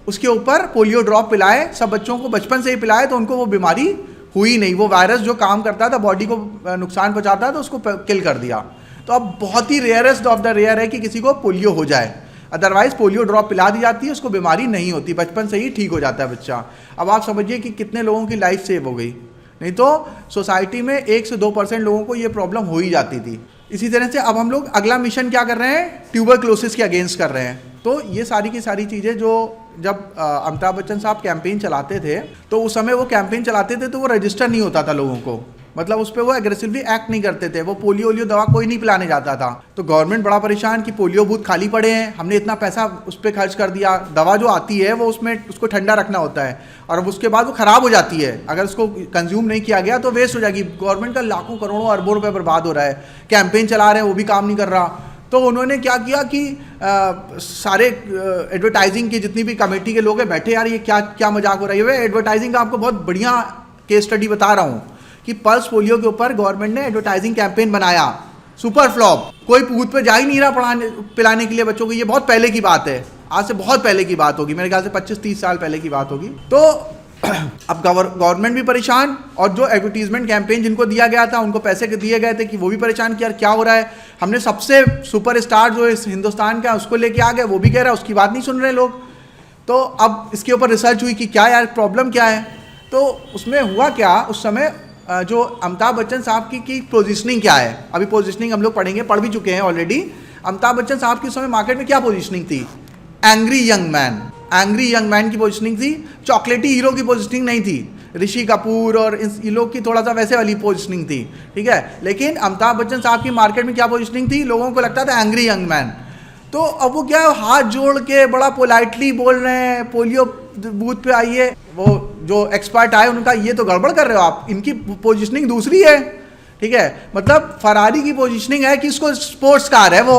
उसके ऊपर पोलियो ड्रॉप पिलाए, सब बच्चों को बचपन से ही पिलाए, तो उनको वो बीमारी हुई नहीं। वो वायरस जो काम करता था, बॉडी को नुकसान पहुंचाता था, तो उसको किल कर दिया। तो अब बहुत ही रेयरेस्ट ऑफ द रेयर है कि किसी को पोलियो हो जाए, अदरवाइज पोलियो ड्रॉप पिला दी जाती है, उसको बीमारी नहीं होती, बचपन से ही ठीक हो जाता है बच्चा। अब आप समझिए कि कितने लोगों की लाइफ सेव हो गई, नहीं तो सोसाइटी में 1 से 2% लोगों को ये प्रॉब्लम हो ही जाती थी। इसी तरह से अब हम लोग अगला मिशन क्या कर रहे हैं, ट्यूबरक्लोसिस के अगेंस्ट कर रहे हैं। तो ये सारी की सारी चीज़ें जो जब अमिताभ बच्चन साहब कैंपेन चलाते थे, तो उस समय वो कैंपेन चलाते थे तो वो रजिस्टर नहीं होता था लोगों को, मतलब उस पर वो एग्रेसिवली एक्ट नहीं करते थे, वो पोलियो दवा कोई नहीं पिलाने जाता था। तो गवर्नमेंट बड़ा परेशान कि पोलियो बूथ खाली पड़े हैं, हमने इतना पैसा उस पर खर्च कर दिया, दवा जो आती है वो उसमें उसको ठंडा रखना होता है और उसके बाद वो ख़राब हो जाती है, अगर उसको कंज्यूम नहीं किया गया तो वेस्ट हो जाएगी। गवर्नमेंट का लाखों करोड़ों अरबों रुपये बर्बाद हो रहा है, कैंपेन चला रहे हैं वो भी काम नहीं कर रहा। तो उन्होंने क्या किया कि सारे एडवर्टाइजिंग की जितनी भी कमेटी के लोग हैं बैठे, यार ये क्या मजाक हो रहा है। ये एडवर्टाइजिंग का आपको बहुत बढ़िया केस स्टडी बता रहा हूँ कि पल्स पोलियो के ऊपर गवर्नमेंट ने एडवर्टाइजिंग कैंपेन बनाया, सुपर फ्लॉप, कोई बूथ पे जा ही नहीं रहा पिलाने के लिए बच्चों को। ये बहुत पहले की बात है, आज से बहुत पहले की बात होगी, मेरे ख्याल से 25-30 साल पहले की बात होगी। तो अब गवर्नमेंट भी परेशान और जो एडवर्टीजमेंट कैंपेन जिनको दिया गया था, उनको पैसे दिए गए थे कि वो भी परेशान कि यार क्या हो रहा है, हमने सबसे सुपर स्टार जो इस हिंदुस्तान का उसको लेके आ गए, वो भी कह रहा है, उसकी बात नहीं सुन रहे लोग। तो अब इसके ऊपर रिसर्च हुई कि क्या यार प्रॉब्लम क्या है। तो उसमें हुआ क्या, उस समय जो अमिताभ बच्चन साहब की पोजीशनिंग क्या है, अभी पोजीशनिंग हम लोग पढ़ेंगे, पढ़ भी चुके हैं ऑलरेडी। अमिताभ बच्चन साहब की उस समय मार्केट में क्या पोजीशनिंग थी, angry young man, angry young man की पोजीशनिंग थी, चॉकलेटी हीरो की पोजीशनिंग नहीं थी, ऋषि कपूर और इन लोग की थोड़ा सा वैसे वाली पोजीशनिंग थी, ठीक है। लेकिन अमिताभ बच्चन साहब की मार्केट में क्या पोजीशनिंग थी, लोगों को लगता था एंग्री यंग मैन। तो अब वो क्या हाथ जोड़ के बड़ा पोलाइटली बोल रहे हैं, पोलियो बूथ पे आइए, वो जो एक्सपर्ट आए उनका ये तो गड़बड़ कर रहे हो आप, इनकी पोजीशनिंग दूसरी है, ठीक है। मतलब फरारी की पोजीशनिंग है कि इसको स्पोर्ट्स कार है वो,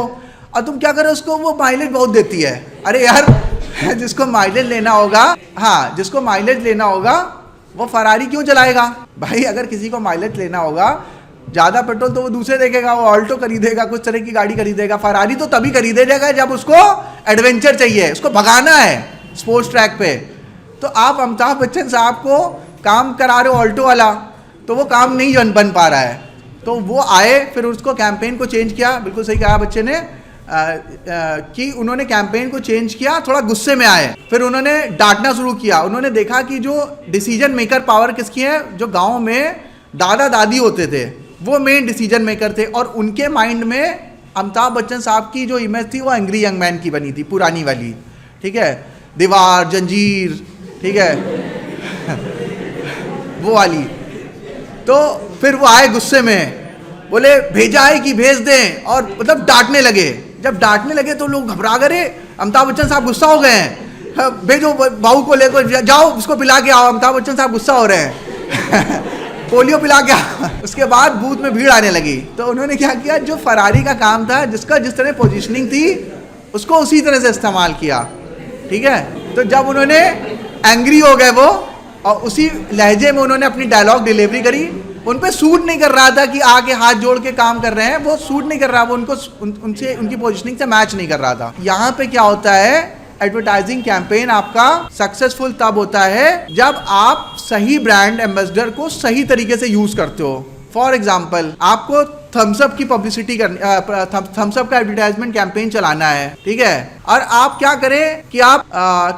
और तुम क्या कर रहे हो, उसको वो माइलेज बहुत देती है। अरे यार जिसको माइलेज लेना होगा, हाँ जिसको माइलेज लेना होगा वो फरारी क्यों चलाएगा भाई। अगर किसी को माइलेज लेना होगा, ज़्यादा पेट्रोल तो वो दूसरे देखेगा, वो ऑल्टो खरीदेगा, कुछ तरह की गाड़ी खरीदेगा। फरारी तो तभी खरीदेगा जब उसको एडवेंचर चाहिए, उसको भगाना है स्पोर्ट्स ट्रैक पे। तो आप अमिताभ बच्चन साहब को काम करा रहे हो ऑल्टो वाला, तो वो काम नहीं बन पा रहा है। तो वो आए, फिर उसको कैंपेन को चेंज किया, बिल्कुल सही कहा बच्चे ने कि उन्होंने कैंपेन को चेंज किया, थोड़ा गुस्से में आए, फिर उन्होंने डांटना शुरू किया। उन्होंने देखा कि जो डिसीजन मेकर पावर किसकी है, जो गांव में दादा दादी होते थे वो मेन डिसीजन मेकर थे, और उनके माइंड में अमिताभ बच्चन साहब की जो इमेज थी वो एंग्री यंग मैन की बनी थी, पुरानी वाली, ठीक है, दीवार, जंजीर, ठीक है वो वाली। तो फिर वो आए गुस्से में, बोले भेजा है कि भेज दें, और मतलब डांटने लगे। जब डांटने लगे तो लोग घबरा गए, अमिताभ बच्चन साहब गुस्सा हो गए हैं, भेजो बहू को लेकर जाओ, उसको पिला के आओ, अमिताभ बच्चन साहब गुस्सा हो रहे हैं पोलियो पिला के आओ। उसके बाद बूथ में भीड़ आने लगी, तो उन्होंने क्या किया, जो फरारी का काम था, जिसका जिस तरह पोजीशनिंग थी, उसको उसी तरह से इस्तेमाल किया, ठीक है। तो जब उन्होंने एंग्री हो गए वो, और उसी लहजे में उन्होंने अपनी डायलॉग डिलीवरी करी, उन पे सूट नहीं कर रहा था कि आके हाथ जोड़ के काम कर रहे हैं, वो सूट नहीं कर रहा, वो उनको उनसे उनकी पोजीशनिंग से मैच नहीं कर रहा था। यहाँ पे क्या होता है, एडवर्टाइजिंग कैंपेन आपका सक्सेसफुल तब होता है जब आप सही ब्रांड एम्बेसडर को सही तरीके से यूज करते हो। फॉर एग्जाम्पल, आपको थम्स अप की पब्लिसिटी करनी, थम्स अप का एडवर्टाइजमेंट कैंपेन चलाना है, ठीक है, और आप क्या करें कि आप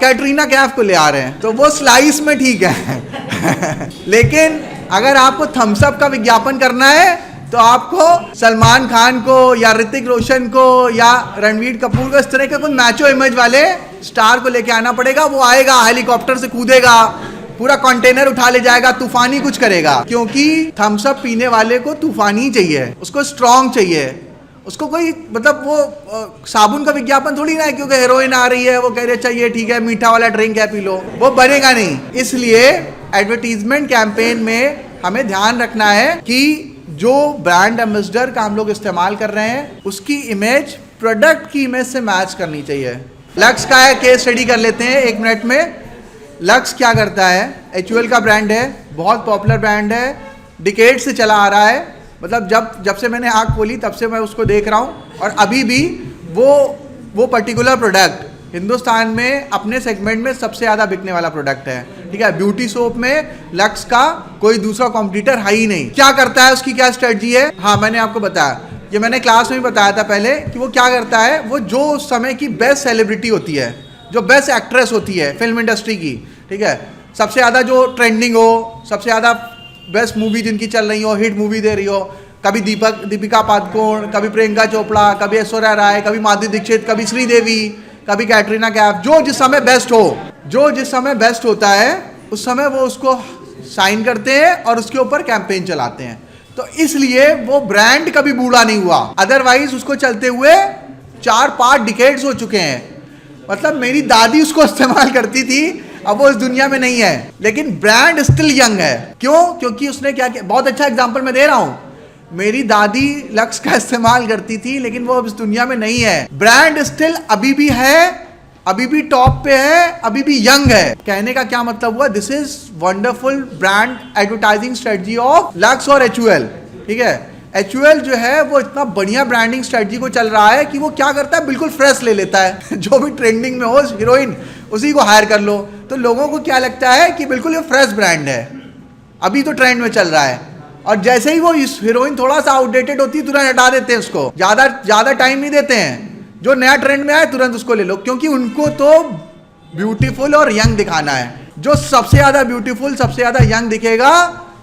कैटरीना कैफ को ले आ रहे हैं, तो वो स्लाइस में ठीक है लेकिन अगर आपको थम्स अप का विज्ञापन करना है तो आपको सलमान खान को या ऋतिक रोशन को या रणवीर कपूर को, इस तरह के कुछ मैचो इमेज वाले स्टार को लेके आना पड़ेगा। वो आएगा, हेलीकॉप्टर से कूदेगा, पूरा कंटेनर उठा ले जाएगा, तूफानी कुछ करेगा, क्योंकि थम्स अप पीने वाले को तूफानी चाहिए, उसको स्ट्रांग चाहिए, उसको कोई मतलब वो साबुन का विज्ञापन थोड़ी ना है, क्योंकि हेरोइन आ रही है, वो कह रहे चाहिए ठीक है मीठा वाला ड्रिंक है पी लो, वो बनेगा नहीं। इसलिए एडवर्टीजमेंट कैंपेन में हमें ध्यान रखना है कि जो ब्रांड एम्बेसडर का हम लोग इस्तेमाल कर रहे हैं, उसकी इमेज प्रोडक्ट की इमेज से मैच करनी चाहिए। लक्स का है, केस स्टडी कर लेते हैं 1 मिनट में। लक्स क्या करता है, एचयूएल का ब्रांड है, बहुत पॉपुलर ब्रांड है, डिकेड से चला आ रहा है, मतलब जब से मैंने आँख खोली तब से मैं उसको देख रहा हूँ, और अभी भी वो पर्टिकुलर प्रोडक्ट हिंदुस्तान में अपने सेगमेंट में सबसे ज़्यादा बिकने वाला प्रोडक्ट है, ठीक है। ब्यूटी सोप में लक्स का कोई दूसरा कॉम्पिटिटर है ही नहीं। क्या करता है, उसकी क्या स्ट्रेटजी है, हाँ मैंने आपको बताया, ये मैंने क्लास में भी बताया था पहले, कि वो क्या करता है, वो जो उस समय की बेस्ट सेलिब्रिटी होती है, जो बेस्ट एक्ट्रेस होती है फिल्म इंडस्ट्री की, ठीक है, सबसे ज़्यादा जो ट्रेंडिंग हो, सबसे ज़्यादा बेस्ट मूवी जिनकी चल रही हो, हिट मूवी दे रही हो, कभी दीपिका पादुकोण, कभी प्रियंका चोपड़ा, कभी ऐश्वर्या राय, कभी माधुरी दीक्षित, कभी श्रीदेवी, कभी कैटरीना कैफ, जो जिस समय बेस्ट हो, जो जिस समय बेस्ट होता है उस समय वो उसको साइन करते हैं और उसके ऊपर कैंपेन चलाते हैं। तो इसलिए वो ब्रांड कभी बूढ़ा नहीं हुआ, अदरवाइज उसको चलते हुए 4-5 डिकेड्स हो चुके हैं। मतलब मेरी दादी उसको इस्तेमाल करती थी, अब वो इस दुनिया में नहीं है, लेकिन ब्रांड स्टिल यंग है। क्यों? क्योंकि उसने क्या किया, बहुत अच्छा एग्जांपल मैं दे रहा हूं, मेरी दादी लक्स का इस्तेमाल करती थी, लेकिन वो अब इस दुनिया में नहीं है, ब्रांड स्टिल अभी भी है, अभी भी टॉप पे है, अभी भी यंग है। कहने का क्या मतलब हुआ, this is wonderful brand advertising strategy of lux और एचयूएल, ठीक है। एचयूएल जो है वो इतना बढ़िया ब्रांडिंग स्ट्रेटजी को चल रहा है कि वो क्या करता है, बिल्कुल फ्रेश ले लेता है जो भी ट्रेंडिंग में हो हीरोइन, उसी को हायर कर लो, तो लोगों को क्या लगता है कि बिल्कुल ये फ्रेश ब्रांड है, अभी तो ट्रेंड में चल रहा है, और जैसे ही वो हीरोइन थोड़ा सा आउटडेटेड होती है तुरंत हटा देते हैं उसको, ज्यादा टाइम नहीं देते हैं, जो नया ट्रेंड में आए तुरंत उसको ले लो, क्योंकि उनको तो ब्यूटीफुल और यंग दिखाना है। जो सबसे ज्यादा ब्यूटीफुल, सबसे ज्यादा यंग दिखेगा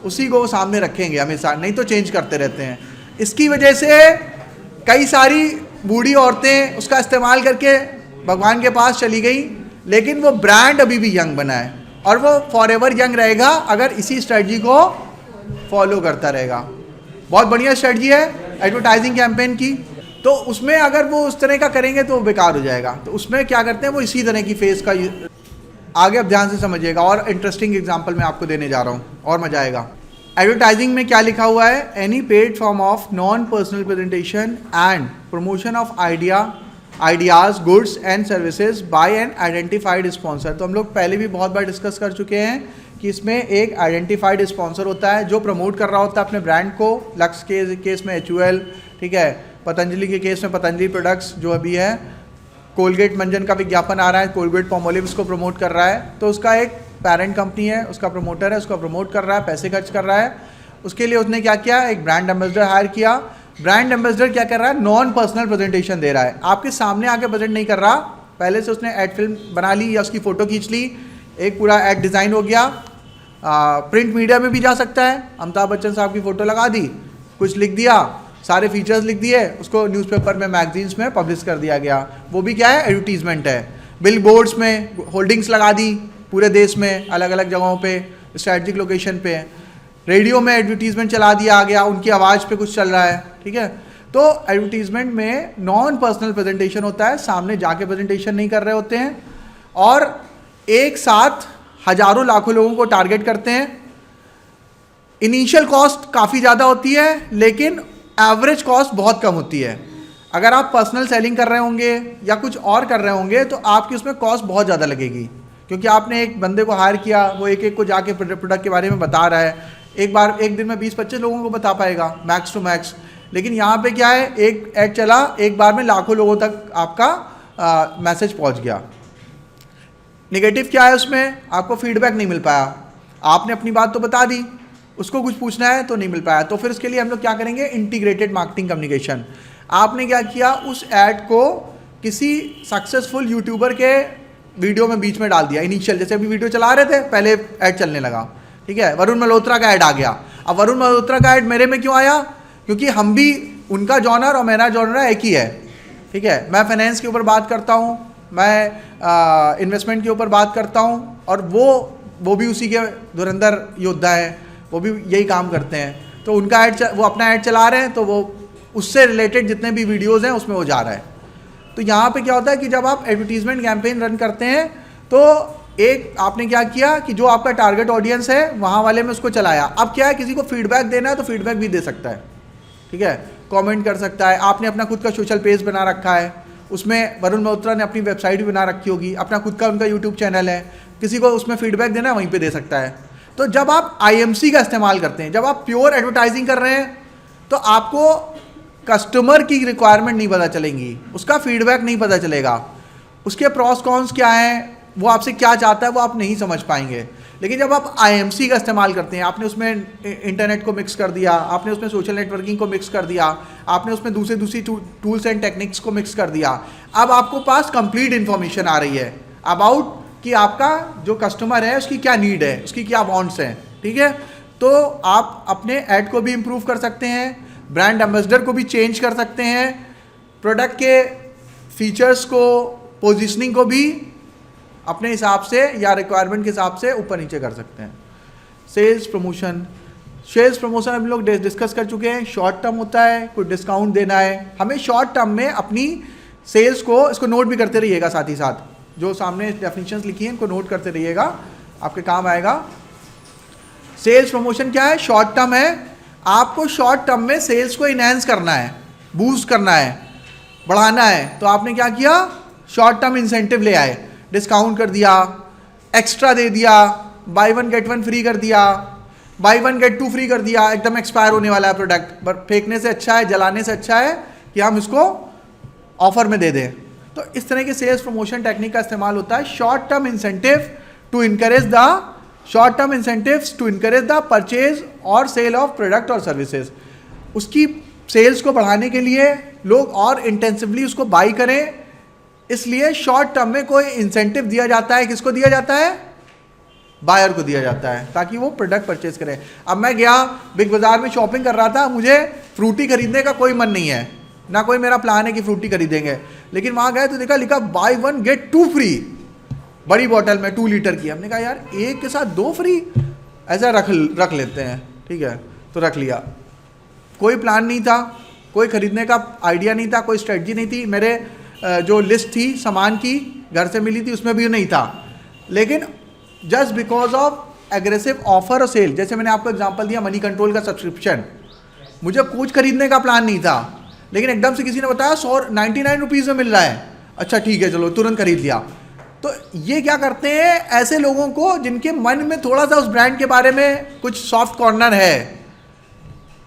उसी को वो सामने रखेंगे हमेशा, नहीं तो चेंज करते रहते हैं। इसकी वजह से कई सारी बूढ़ी औरतें उसका इस्तेमाल करके भगवान के पास चली गई, लेकिन वो ब्रांड अभी भी यंग बना है और वो फॉर एवर यंग रहेगा अगर इसी स्ट्रेटजी को फॉलो करता रहेगा। बहुत बढ़िया स्ट्रेटजी है एडवर्टाइजिंग कैंपेन की, तो उसमें अगर वो उस तरह का करेंगे तो वो बेकार हो जाएगा। तो उसमें क्या करते हैं, वो इसी तरह की फेस का, आगे आप ध्यान से समझिएगा, और इंटरेस्टिंग एग्जांपल मैं आपको देने जा रहा हूँ और मजा आएगा। एडवर्टाइजिंग में क्या लिखा हुआ है, any paid form of non personal presentation and promotion of ideas goods and services by an identified sponsor. तो हम लोग पहले भी बहुत बार डिस्कस कर चुके हैं कि इसमें एक आइडेंटिफाइड स्पॉन्सर होता है जो प्रमोट कर रहा होता है अपने ब्रांड को। लक्स के केस में एचयूएल, ठीक है, पतंजलि के केस में पतंजलि प्रोडक्ट्स जो अभी है, कोलगेट मंजन का विज्ञापन आ रहा है, कोलगेट पॉमोलिव उसको प्रमोट कर रहा है, तो उसका एक पेरेंट कंपनी है, उसका प्रमोटर है, उसका प्रमोट कर रहा है, पैसे खर्च कर रहा है। उसके लिए उसने क्या किया, एक ब्रांड एम्बेसडर हायर किया। ब्रांड एम्बेसडर क्या कर रहा है, नॉन पर्सनल प्रेजेंटेशन दे रहा है, आपके सामने आके प्रेजेंट नहीं कर रहा, पहले से उसने एड फिल्म बना ली या उसकी फ़ोटो खींच ली, एक पूरा एड डिज़ाइन हो गया, प्रिंट मीडिया में भी जा सकता है, अमिताभ बच्चन साहब की फ़ोटो लगा दी, कुछ लिख दिया, सारे फीचर्स लिख दिए, उसको न्यूज़पेपर में, मैगजीन्स में पब्लिश कर दिया गया। वो भी क्या है, एडवर्टीजमेंट है। बिल बोर्ड्स में होल्डिंग्स लगा दी पूरे देश में, अलग अलग जगहों पे, स्ट्रैटेजिक लोकेशन पे। रेडियो में एडवर्टीजमेंट चला दिया गया, उनकी आवाज़ पे कुछ चल रहा है, ठीक है। तो एडवर्टीजमेंट में नॉन पर्सनल प्रेजेंटेशन होता है, सामने जाके प्रेजेंटेशन नहीं कर रहे होते हैं, और एक साथ हजारों लाखों लोगों को टारगेट करते हैं। इनिशियल कॉस्ट काफ़ी ज़्यादा होती है, लेकिन एवरेज कॉस्ट बहुत कम होती है। अगर आप पर्सनल सेलिंग कर रहे होंगे या कुछ और कर रहे होंगे तो आपकी उसमें कॉस्ट बहुत ज़्यादा लगेगी, क्योंकि आपने एक बंदे को हायर किया, वो एक एक को जाके प्रोडक्ट के बारे में बता रहा है। एक दिन में 20-25 लोगों को बता पाएगा मैक्स टू मैक्स। लेकिन यहाँ पे क्या है, एक ऐड चला, एक बार में लाखों लोगों तक आपका मैसेज पहुँच गया। नेगेटिव क्या है उसमें, आपको फीडबैक नहीं मिल पाया। आपने अपनी बात तो बता दी, उसको कुछ पूछना है तो नहीं मिल पाया। तो फिर इसके लिए हम लोग क्या करेंगे, इंटीग्रेटेड मार्केटिंग कम्युनिकेशन। आपने क्या किया, उस ऐड को किसी सक्सेसफुल यूट्यूबर के वीडियो में बीच में डाल दिया। इनिशियल जैसे अभी वीडियो चला रहे थे, पहले ऐड चलने लगा, ठीक है, वरुण मल्होत्रा का ऐड आ गया। अब वरुण मल्होत्रा का ऐड मेरे में क्यों आया, क्योंकि हम भी, उनका जॉनर और मेरा जॉनर एक ही है, ठीक है। मैं फाइनेंस के ऊपर बात करता हूँ, मैं इन्वेस्टमेंट के ऊपर बात करता हूँ, और वो भी उसी के धुरंधर योद्धा है, वो भी यही काम करते हैं। तो उनका ऐड, वो अपना ऐड चला रहे हैं, तो वो उससे रिलेटेड जितने भी वीडियोस हैं उसमें वो जा रहा है। तो यहाँ पे क्या होता है कि जब आप एडवर्टीजमेंट कैंपेन रन करते हैं, तो एक आपने क्या किया कि जो आपका टारगेट ऑडियंस है वहाँ वाले में उसको चलाया। अब क्या है, किसी को फीडबैक देना है तो फीडबैक भी दे सकता है, ठीक है, कमेंट कर सकता है। आपने अपना खुद का सोशल पेज बना रखा है, उसमें वरुण मल्होत्रा ने अपनी वेबसाइट भी बना रखी होगी, अपना खुद का उनका यूट्यूब चैनल है, किसी को उसमें फीडबैक देना है वहीं पे दे सकता है। तो जब आप IMC का इस्तेमाल करते हैं, जब आप प्योर एडवर्टाइजिंग कर रहे हैं, तो आपको कस्टमर की रिक्वायरमेंट नहीं पता चलेंगी, उसका फीडबैक नहीं पता चलेगा, उसके प्रॉस कॉन्स क्या हैं, वो आपसे क्या चाहता है, वो आप नहीं समझ पाएंगे। लेकिन जब आप IMC का इस्तेमाल करते हैं, आपने उसमें इंटरनेट को मिक्स कर दिया, आपने उसमें सोशल नेटवर्किंग को मिक्स कर दिया, आपने उसमें दूसरी टूल्स एंड टेक्निक्स को मिक्स कर दिया, अब आपको पास कंप्लीट इन्फॉर्मेशन आ रही है अबाउट कि आपका जो कस्टमर है उसकी क्या नीड है, उसकी क्या वांट्स हैं, ठीक है। तो आप अपने ऐड को भी इम्प्रूव कर सकते हैं, ब्रांड एम्बेसडर को भी चेंज कर सकते हैं, प्रोडक्ट के फीचर्स को, पोजीशनिंग को भी अपने हिसाब से या रिक्वायरमेंट के हिसाब से ऊपर नीचे कर सकते हैं। सेल्स प्रमोशन हम लोग डिस्कस कर चुके हैं। शॉर्ट टर्म होता है, कोई डिस्काउंट देना है, हमें शॉर्ट टर्म में अपनी सेल्स को, इसको नोट भी करते रहिएगा, साथ ही साथ जो सामने डेफिनेशंस लिखी हैं इनको नोट करते रहिएगा, आपके काम आएगा। सेल्स प्रमोशन क्या है, शॉर्ट टर्म है। आपको शॉर्ट टर्म में सेल्स को इनहेंस करना है, बूस्ट करना है, बढ़ाना है। तो आपने क्या किया, शॉर्ट टर्म इंसेंटिव ले आए, डिस्काउंट कर दिया, एक्स्ट्रा दे दिया, बाय 1 गेट 1 फ्री कर दिया, बाय 1 गेट 2 फ्री कर दिया। एकदम एक्सपायर होने वाला है प्रोडक्ट, पर फेंकने से अच्छा है, जलाने से अच्छा है कि हम इसको ऑफर में दे दें। तो इस तरह के सेल्स प्रमोशन टेक्निक का इस्तेमाल होता है। Short term incentives to encourage the purchase और सेल ऑफ प्रोडक्ट और सर्विसेज। उसकी सेल्स को बढ़ाने के लिए लोग और इंटेंसिवली उसको बाई करें, इसलिए शॉर्ट टर्म में कोई इंसेंटिव दिया जाता है। किसको दिया जाता है, बायर को दिया जाता है, ताकि वो प्रोडक्ट परचेज करें। अब मैं गया बिग बाजार में शॉपिंग कर रहा था, मुझे फ्रूटी खरीदने का कोई मन नहीं है, ना कोई मेरा प्लान है कि फ्रूटी खरीदेंगे, लेकिन वहाँ गए तो देखा लिखा बाय 1 गेट 2 फ्री, बड़ी बोतल में 2 लीटर की। हमने कहा यार एक के साथ 2 फ्री, ऐसा रख लेते हैं, ठीक है, तो रख लिया। कोई प्लान नहीं था, कोई खरीदने का आइडिया नहीं था, कोई स्ट्रेटजी नहीं थी। मेरे जो लिस्ट थी सामान की घर से मिली थी उसमें भी नहीं था, लेकिन just because of aggressive offer और सेल, जैसे मैंने आपको एग्जांपल दिया मनी कंट्रोल का सब्सक्रिप्शन, मुझे कुछ खरीदने का प्लान नहीं था, लेकिन एकदम से किसी ने बताया 99 रुपीज़ में मिल रहा है, अच्छा ठीक है चलो तुरंत खरीद लिया। तो ये क्या करते हैं, ऐसे लोगों को जिनके मन में थोड़ा सा उस ब्रांड के बारे में कुछ सॉफ्ट कॉर्नर है,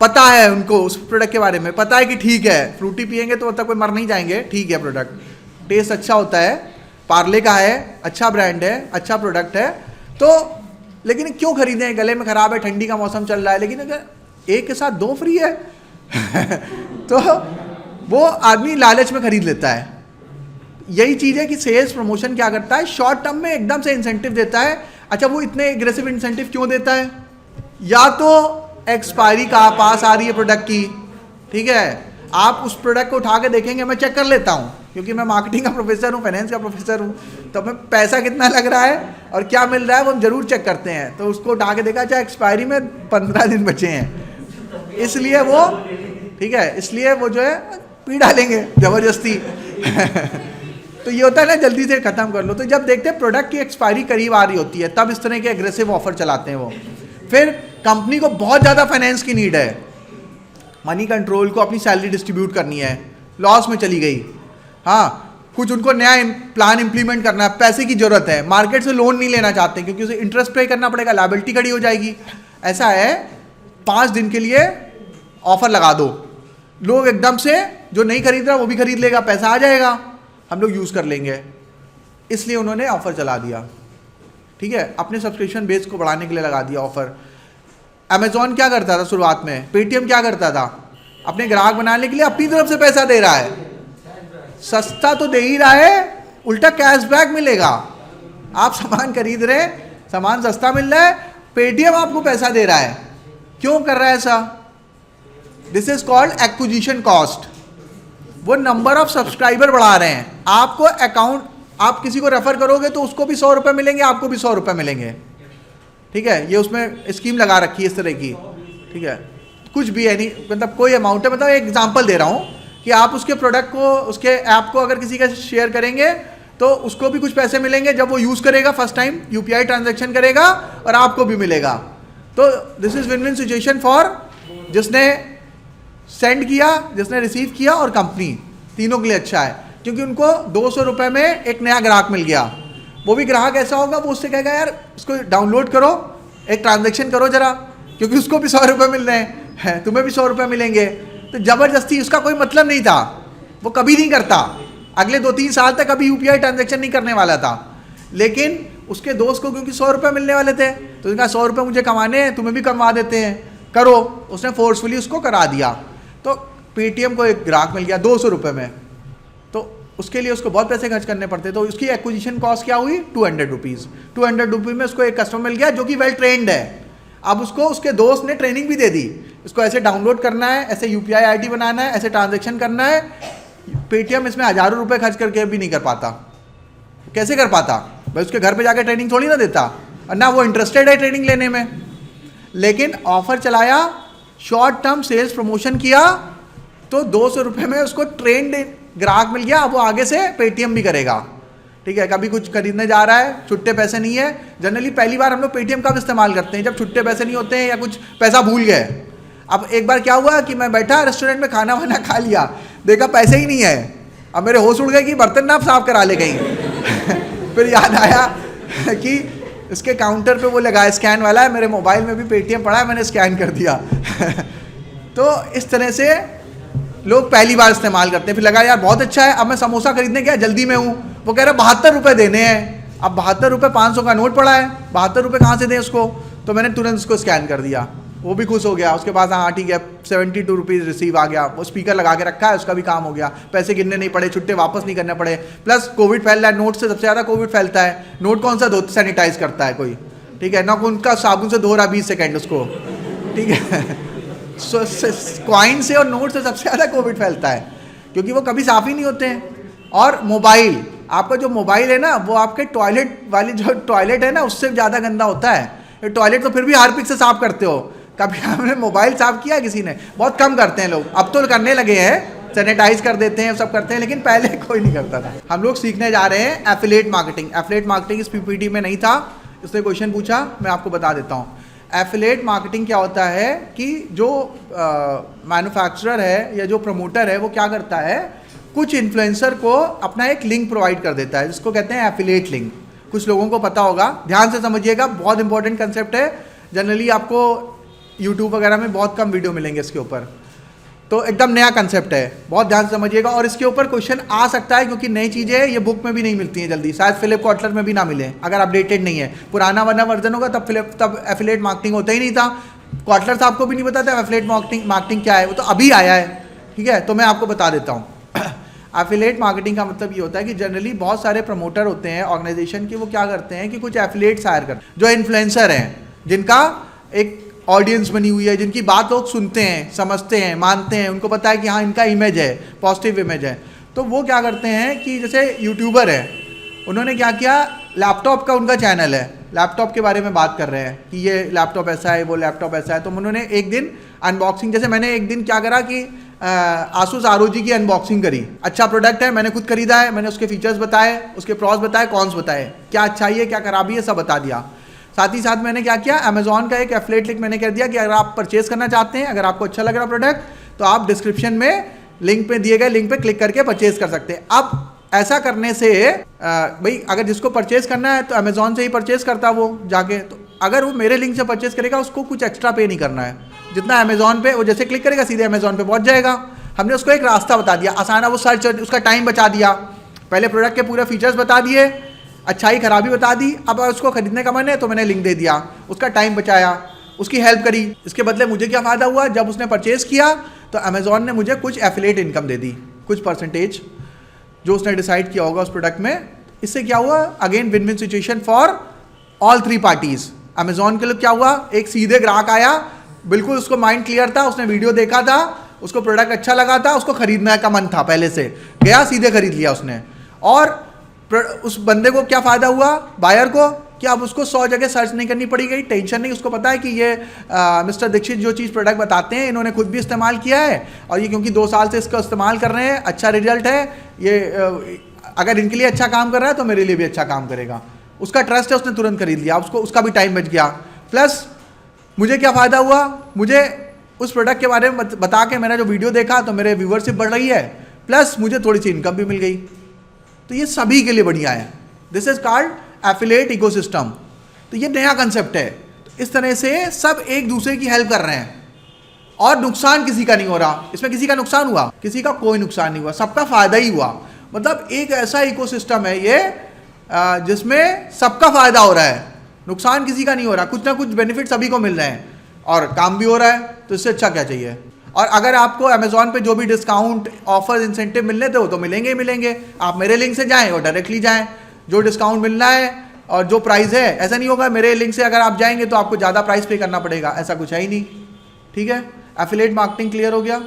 पता है उनको उस प्रोडक्ट के बारे में, पता है कि ठीक है फ्रूटी पियेंगे तो तब कोई मर नहीं जाएंगे, ठीक है प्रोडक्ट टेस्ट अच्छा होता है, पार्ले का है, अच्छा ब्रांड है, अच्छा प्रोडक्ट है, तो लेकिन क्यों खरीदें, गले में ख़राब है, ठंडी का मौसम चल रहा है, लेकिन अगर एक के साथ 2 फ्री है तो वो आदमी लालच में खरीद लेता है। यही चीज़ है कि सेल्स प्रमोशन क्या करता है, शॉर्ट टर्म में एकदम से इंसेंटिव देता है। अच्छा वो इतने एग्रेसिव इंसेंटिव क्यों देता है, या तो एक्सपायरी का पास आ रही है प्रोडक्ट की, ठीक है, आप उस प्रोडक्ट को उठा के देखेंगे, मैं चेक कर लेता हूँ क्योंकि मैं मार्केटिंग का प्रोफेसर हूँ, फाइनेंस का प्रोफेसर हूँ, तो मैं पैसा कितना लग रहा है और क्या मिल रहा है वो हम जरूर चेक करते हैं। तो उसको उठा के देखा, चाहे एक्सपायरी में 15 दिन बचे हैं, इसलिए वो ठीक है, इसलिए वो जो है पी डालेंगे ज़बरदस्ती तो ये होता है ना, जल्दी से ख़त्म कर लो। तो जब देखते हैं प्रोडक्ट की एक्सपायरी करीब आ रही होती है, तब इस तरह के एग्रेसिव ऑफर चलाते हैं वो। फिर कंपनी को बहुत ज़्यादा फाइनेंस की नीड है, मनी कंट्रोल को अपनी सैलरी डिस्ट्रीब्यूट करनी है, लॉस में चली गई, हाँ कुछ उनको नया प्लान इंप्लीमेंट करना है, पैसे की ज़रूरत है, मार्केट से लोन नहीं लेना चाहते क्योंकि उसे इंटरेस्ट पे करना पड़ेगा, लायबिलिटी खड़ी हो जाएगी। ऐसा है 5 दिन के लिए ऑफर लगा दो, लोग एकदम से जो नहीं खरीद रहा वो भी खरीद लेगा, पैसा आ जाएगा, हम लोग यूज़ कर लेंगे, इसलिए उन्होंने ऑफ़र चला दिया। ठीक है, अपने सब्सक्रिप्शन बेस को बढ़ाने के लिए लगा दिया ऑफ़र। अमेजॉन क्या करता था शुरुआत में, पेटीएम क्या करता था, अपने ग्राहक बनाने के लिए अपनी तरफ से पैसा दे रहा है, सस्ता तो दे ही रहा है, उल्टा कैशबैक मिलेगा। आप सामान खरीद रहे हैं, सामान सस्ता मिल रहा है, पेटीएम आपको पैसा दे रहा है। क्यों कर रहा है ऐसा? This is called acquisition cost. वो नंबर ऑफ सब्सक्राइबर बढ़ा रहे हैं। आपको अकाउंट, आप किसी को रेफर करोगे तो उसको भी 100 रुपये मिलेंगे, आपको भी 100 रुपये मिलेंगे। ठीक है, ये उसमें स्कीम लगा रखी है इस तरह की। ठीक है, कुछ भी है नहीं, मतलब कोई अमाउंट है, मतलब एक एग्जांपल दे रहा हूँ कि आप उसके प्रोडक्ट को, उसके ऐप को अगर किसी का शेयर करेंगे तो उसको भी कुछ पैसे मिलेंगे जब वो यूज़ करेगा, फर्स्ट टाइम यूपीआई ट्रांजैक्शन करेगा, और आपको भी मिलेगा। तो this is win win situation for जिसने सेंड किया, जिसने रिसीव किया, और कंपनी, तीनों के लिए अच्छा है क्योंकि उनको 200 रुपये में एक नया ग्राहक मिल गया। वो भी ग्राहक ऐसा होगा, वो उससे कहेगा यार इसको डाउनलोड करो, एक ट्रांजैक्शन करो जरा, क्योंकि उसको भी 100 रुपये मिल रहे हैं, तुम्हें भी 100 रुपये मिलेंगे। तो ज़बरदस्ती, उसका कोई मतलब नहीं था, वो कभी नहीं करता, अगले 2-3 साल तक कभी यूपीआई ट्रांजैक्शन नहीं करने वाला था, लेकिन उसके दोस्त को क्योंकि 100 रुपये मिलने वाले थे तो उसने कहा 100 रुपये मुझे कमाने हैं, तुम्हें भी कमा देते हैं, करो। उसने फोर्सफुली उसको करा दिया। तो पेटीएम को एक ग्राहक मिल गया 200 रुपये में, तो उसके लिए उसको बहुत पैसे खर्च करने पड़ते, तो उसकी एक्विजिशन कॉस्ट क्या हुई, 200 रुपीज़। 200 रुपये में उसको एक कस्टमर मिल गया जो कि वेल ट्रेंड है। अब उसको उसके दोस्त ने ट्रेनिंग भी दे दी, इसको ऐसे डाउनलोड करना है, ऐसे यूपीआई आईडी बनाना है, ऐसे ट्रांजैक्शन करना है। पेटीएम इसमें हज़ारों रुपए खर्च करके भी नहीं कर पाता। कैसे कर पाता भाई? उसके घर पे जाके ट्रेनिंग थोड़ी ना देता, और ना वो इंटरेस्टेड है ट्रेनिंग लेने में। लेकिन ऑफर चलाया, शॉर्ट टर्म सेल्स प्रमोशन किया, तो 200 रुपये में उसको ट्रेंड ग्राहक मिल गया। अब वो आगे से पेटीएम भी करेगा। ठीक है, कभी कुछ खरीदने जा रहा है, छुट्टे पैसे नहीं है, जनरली पहली बार हम लोग पेटीएम कब इस्तेमाल करते हैं, जब छुट्टे पैसे नहीं होते हैं या कुछ पैसा भूल गए। अब एक बार क्या हुआ कि मैं बैठा रेस्टोरेंट में, खाना वाना खा लिया, देखा पैसे ही नहीं है। अब मेरे होश उड़ गए कि बर्तन ना साफ करा ले कहीं फिर याद आया कि इसके काउंटर पे वो लगा है, स्कैन वाला है, मेरे मोबाइल में भी पेटीएम पड़ा है, मैंने स्कैन कर दिया तो इस तरह से लोग पहली बार इस्तेमाल करते हैं। फिर लगा यार बहुत अच्छा है, अब मैं समोसा खरीदने गया, जल्दी में हूँ, वो कह रहा 72 रुपये देने हैं। अब 72 रुपये, 500 का नोट पड़ा है, 72 रुपये कहाँ से दें उसको? तो मैंने तुरंत उसको स्कैन कर दिया, वो भी खुश हो गया। उसके पास हाँ ठीक है, 72 रुपीज़ रिसीव आ गया, वो स्पीकर लगा के रखा है, उसका भी काम हो गया, पैसे गिनने नहीं पड़े, छुट्टे वापस नहीं करने पड़े। प्लस कोविड फैल रहा है, नोट से सबसे ज़्यादा कोविड फैलता है। नोट कौन सा धोते, सैनिटाइज करता है कोई, ठीक है ना, उनका साबुन से धो रहा 20 सेकेंड उसको, ठीक है कॉइन से और नोट से सबसे ज़्यादा कोविड फैलता है, क्योंकि वो कभी साफ़ ही नहीं होते हैं। और मोबाइल, आपका जो मोबाइल है ना, वो आपके टॉयलेट वाली जो टॉयलेट है ना, उससे ज़्यादा गंदा होता है। टॉयलेट तो फिर भी हार्पिक से साफ़ करते हो, कभी आपने मोबाइल साफ़ किया किसी ने? बहुत कम करते हैं लोग, अब तो करने लगे हैं, सैनिटाइज कर देते हैं, सब करते हैं, लेकिन पहले कोई नहीं करता था। हम लोग सीखने जा रहे हैं एफिलिएट मार्केटिंग। एफिलिएट मार्केटिंग इस पीपीटी में नहीं था, इसने क्वेश्चन पूछा, मैं आपको बता देता हूँ। एफिलिएट मार्केटिंग क्या होता है कि जो मैन्युफैक्चरर है या जो प्रमोटर है, वो क्या करता है, कुछ इन्फ्लुएंसर को अपना एक लिंक प्रोवाइड कर देता है, जिसको कहते हैं एफिलिएट लिंक। कुछ लोगों को पता होगा, ध्यान से समझिएगा, बहुत इंपॉर्टेंट कंसेप्ट है। जनरली आपको यूट्यूब वगैरह में बहुत कम वीडियो मिलेंगे इसके ऊपर, तो एकदम नया कंसेप्ट है, बहुत ध्यान से समझिएगा। और इसके ऊपर क्वेश्चन आ सकता है क्योंकि नई चीज़ें ये बुक में भी नहीं मिलती हैं जल्दी, शायद फिलिप कॉटलर में भी ना मिले अगर अपडेटेड नहीं है। पुराना वाला वर्जन होगा तब एफिलिएट मार्केटिंग होता ही नहीं था। कॉटलर साहब को भी नहीं पता था एफिलिएट मार्केटिंग क्या है, वो तो अभी आया है। ठीक है, तो मैं आपको बता देता हूँ। एफिलिएट मार्केटिंग का मतलब ये होता है कि जनरली बहुत सारे प्रमोटर होते हैं ऑर्गेनाइजेशन के, वो क्या करते हैं कि कुछ एफिलिएट्स हायर करते हैं, जो इन्फ्लुएंसर हैं, जिनका एक ऑडियंस बनी हुई है, जिनकी बात लोग सुनते हैं, समझते हैं, मानते हैं, उनको पता है कि हाँ इनका इमेज है, पॉजिटिव इमेज है, तो वो क्या करते हैं कि जैसे यूट्यूबर है, उन्होंने क्या किया, लैपटॉप का उनका चैनल है, लैपटॉप के बारे में बात कर रहे हैं कि ये लैपटॉप ऐसा है, वो लैपटॉप ऐसा है, तो उन्होंने एक दिन अनबॉक्सिंग, जैसे मैंने एक दिन क्या करा कि आसूस ROG की अनबॉक्सिंग करी। अच्छा प्रोडक्ट है, मैंने खुद खरीदा है, मैंने उसके फीचर्स बताए, उसके प्रॉस बताए, कॉन्स बताए, क्या अच्छाई है क्या खराबी है सब बता दिया। साथ ही साथ मैंने क्या किया, अमेजॉन का एक एफिलिएट लिंक मैंने कह दिया कि अगर आप परचेज करना चाहते हैं, अगर आपको अच्छा लग रहा प्रोडक्ट, तो आप डिस्क्रिप्शन में लिंक पे दिए गए लिंक पे क्लिक करके परचेज कर सकते हैं। अब ऐसा करने से भाई अगर जिसको परचेज करना है तो अमेजॉन से ही परचेज करता वो जाके, तो अगर वो मेरे लिंक से परचेज करेगा उसको कुछ एक्स्ट्रा पे नहीं करना है, जितना अमेजॉन पे वो जैसे क्लिक करेगा सीधे अमेजॉन पे पहुंच जाएगा। हमने उसको एक रास्ता बता दिया आसान है, वो सर्च, उसका टाइम बचा दिया, पहले प्रोडक्ट के पूरे फीचर्स बता दिए, अच्छाई खराबी बता दी, अब उसको खरीदने का मन है तो मैंने लिंक दे दिया, उसका टाइम बचाया, उसकी हेल्प करी। इसके बदले मुझे क्या फ़ायदा हुआ, जब उसने परचेज़ किया तो अमेजॉन ने मुझे कुछ एफिलिएट इनकम दे दी, कुछ परसेंटेज जो उसने डिसाइड किया होगा उस प्रोडक्ट में। इससे क्या हुआ, again win win situation for all 3 parties. Amazon के लिए क्या हुआ, एक सीधे ग्राहक आया, बिल्कुल उसको माइंड क्लियर था, उसने वीडियो देखा था, उसको प्रोडक्ट अच्छा लगा था, उसको खरीदने का मन था, पहले से गया सीधे खरीद लिया उसने। और उस बंदे को क्या फ़ायदा हुआ, बायर को, कि अब उसको 100 जगह सर्च नहीं करनी पड़ी गई, टेंशन नहीं, उसको पता है कि ये मिस्टर दीक्षित जो चीज़ प्रोडक्ट बताते हैं इन्होंने खुद भी इस्तेमाल किया है, और ये क्योंकि 2 साल से इसका इस्तेमाल कर रहे हैं, अच्छा रिजल्ट है, ये अगर इनके लिए अच्छा काम कर रहा है तो मेरे लिए भी अच्छा काम करेगा, उसका ट्रस्ट है, उसने तुरंत खरीद लिया, उसको उसका भी टाइम बच गया। प्लस मुझे क्या फ़ायदा हुआ, मुझे उस प्रोडक्ट के बारे में बता के मैंने जो वीडियो देखा तो मेरे व्यूवरशिप बढ़ रही है, प्लस मुझे थोड़ी सी इनकम भी मिल गई, तो ये सभी के लिए बढ़िया है। This is called affiliate ecosystem. तो ये नया कंसेप्ट है, तो इस तरह से सब एक दूसरे की हेल्प कर रहे हैं और नुकसान किसी का नहीं हो रहा, इसमें किसी का नुकसान हुआ, किसी का कोई नुकसान नहीं हुआ, सबका फायदा ही हुआ। मतलब एक ऐसा इकोसिस्टम है ये जिसमें सबका फायदा हो रहा है, नुकसान किसी का नहीं हो रहा, कुछ ना कुछ बेनिफिट सभी को मिल रहे हैं और काम भी हो रहा है, तो इससे अच्छा क्या चाहिए। और अगर आपको अमेजॉन पे जो भी डिस्काउंट ऑफर इंसेंटिव मिलने थे वो तो मिलेंगे ही मिलेंगे, आप मेरे लिंक से जाएं और डायरेक्टली जाएं, जो डिस्काउंट मिलना है और जो प्राइस है, ऐसा नहीं होगा मेरे लिंक से अगर आप जाएंगे तो आपको ज़्यादा प्राइस पे करना पड़ेगा, ऐसा कुछ है ही नहीं। ठीक है, एफिलिएट मार्केटिंग क्लियर हो गया।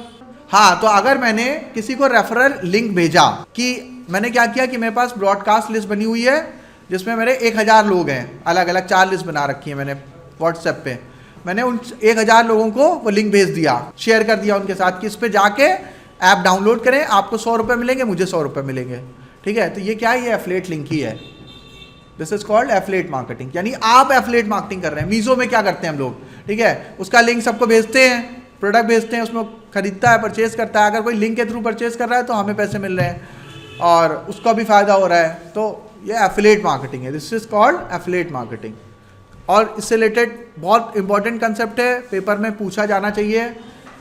हाँ, तो अगर मैंने किसी को रेफरल लिंक भेजा, कि मैंने क्या किया कि मेरे पास ब्रॉडकास्ट लिस्ट बनी हुई है जिसमें मेरे 1000 लोग हैं, अलग अलग 4 लिस्ट बना रखी है मैंने व्हाट्सएप पे, मैंने उन 1000 लोगों को वो लिंक भेज दिया, शेयर कर दिया उनके साथ कि इस पे जाके ऐप डाउनलोड करें, आपको 100 रुपये मिलेंगे, मुझे 100 रुपये मिलेंगे। ठीक है, तो ये क्या है, ये एफिलिएट लिंक ही है। This is called affiliate marketing, यानी आप एफिलिएट मार्केटिंग कर रहे हैं। मीशो में क्या करते हैं हम लोग, ठीक है, उसका लिंक सबको भेजते हैं, प्रोडक्ट भेजते हैं, उसमें खरीदता है, परचेज करता है, अगर कोई लिंक के थ्रू परचेज कर रहा है तो हमें पैसे मिल रहे हैं और उसका भी फायदा हो रहा है, तो ये एफिलिएट मार्केटिंग है। This is called affiliate marketing. और इससे रिलेटेड बहुत इंपॉर्टेंट कंसेप्ट है, पेपर में पूछा जाना चाहिए,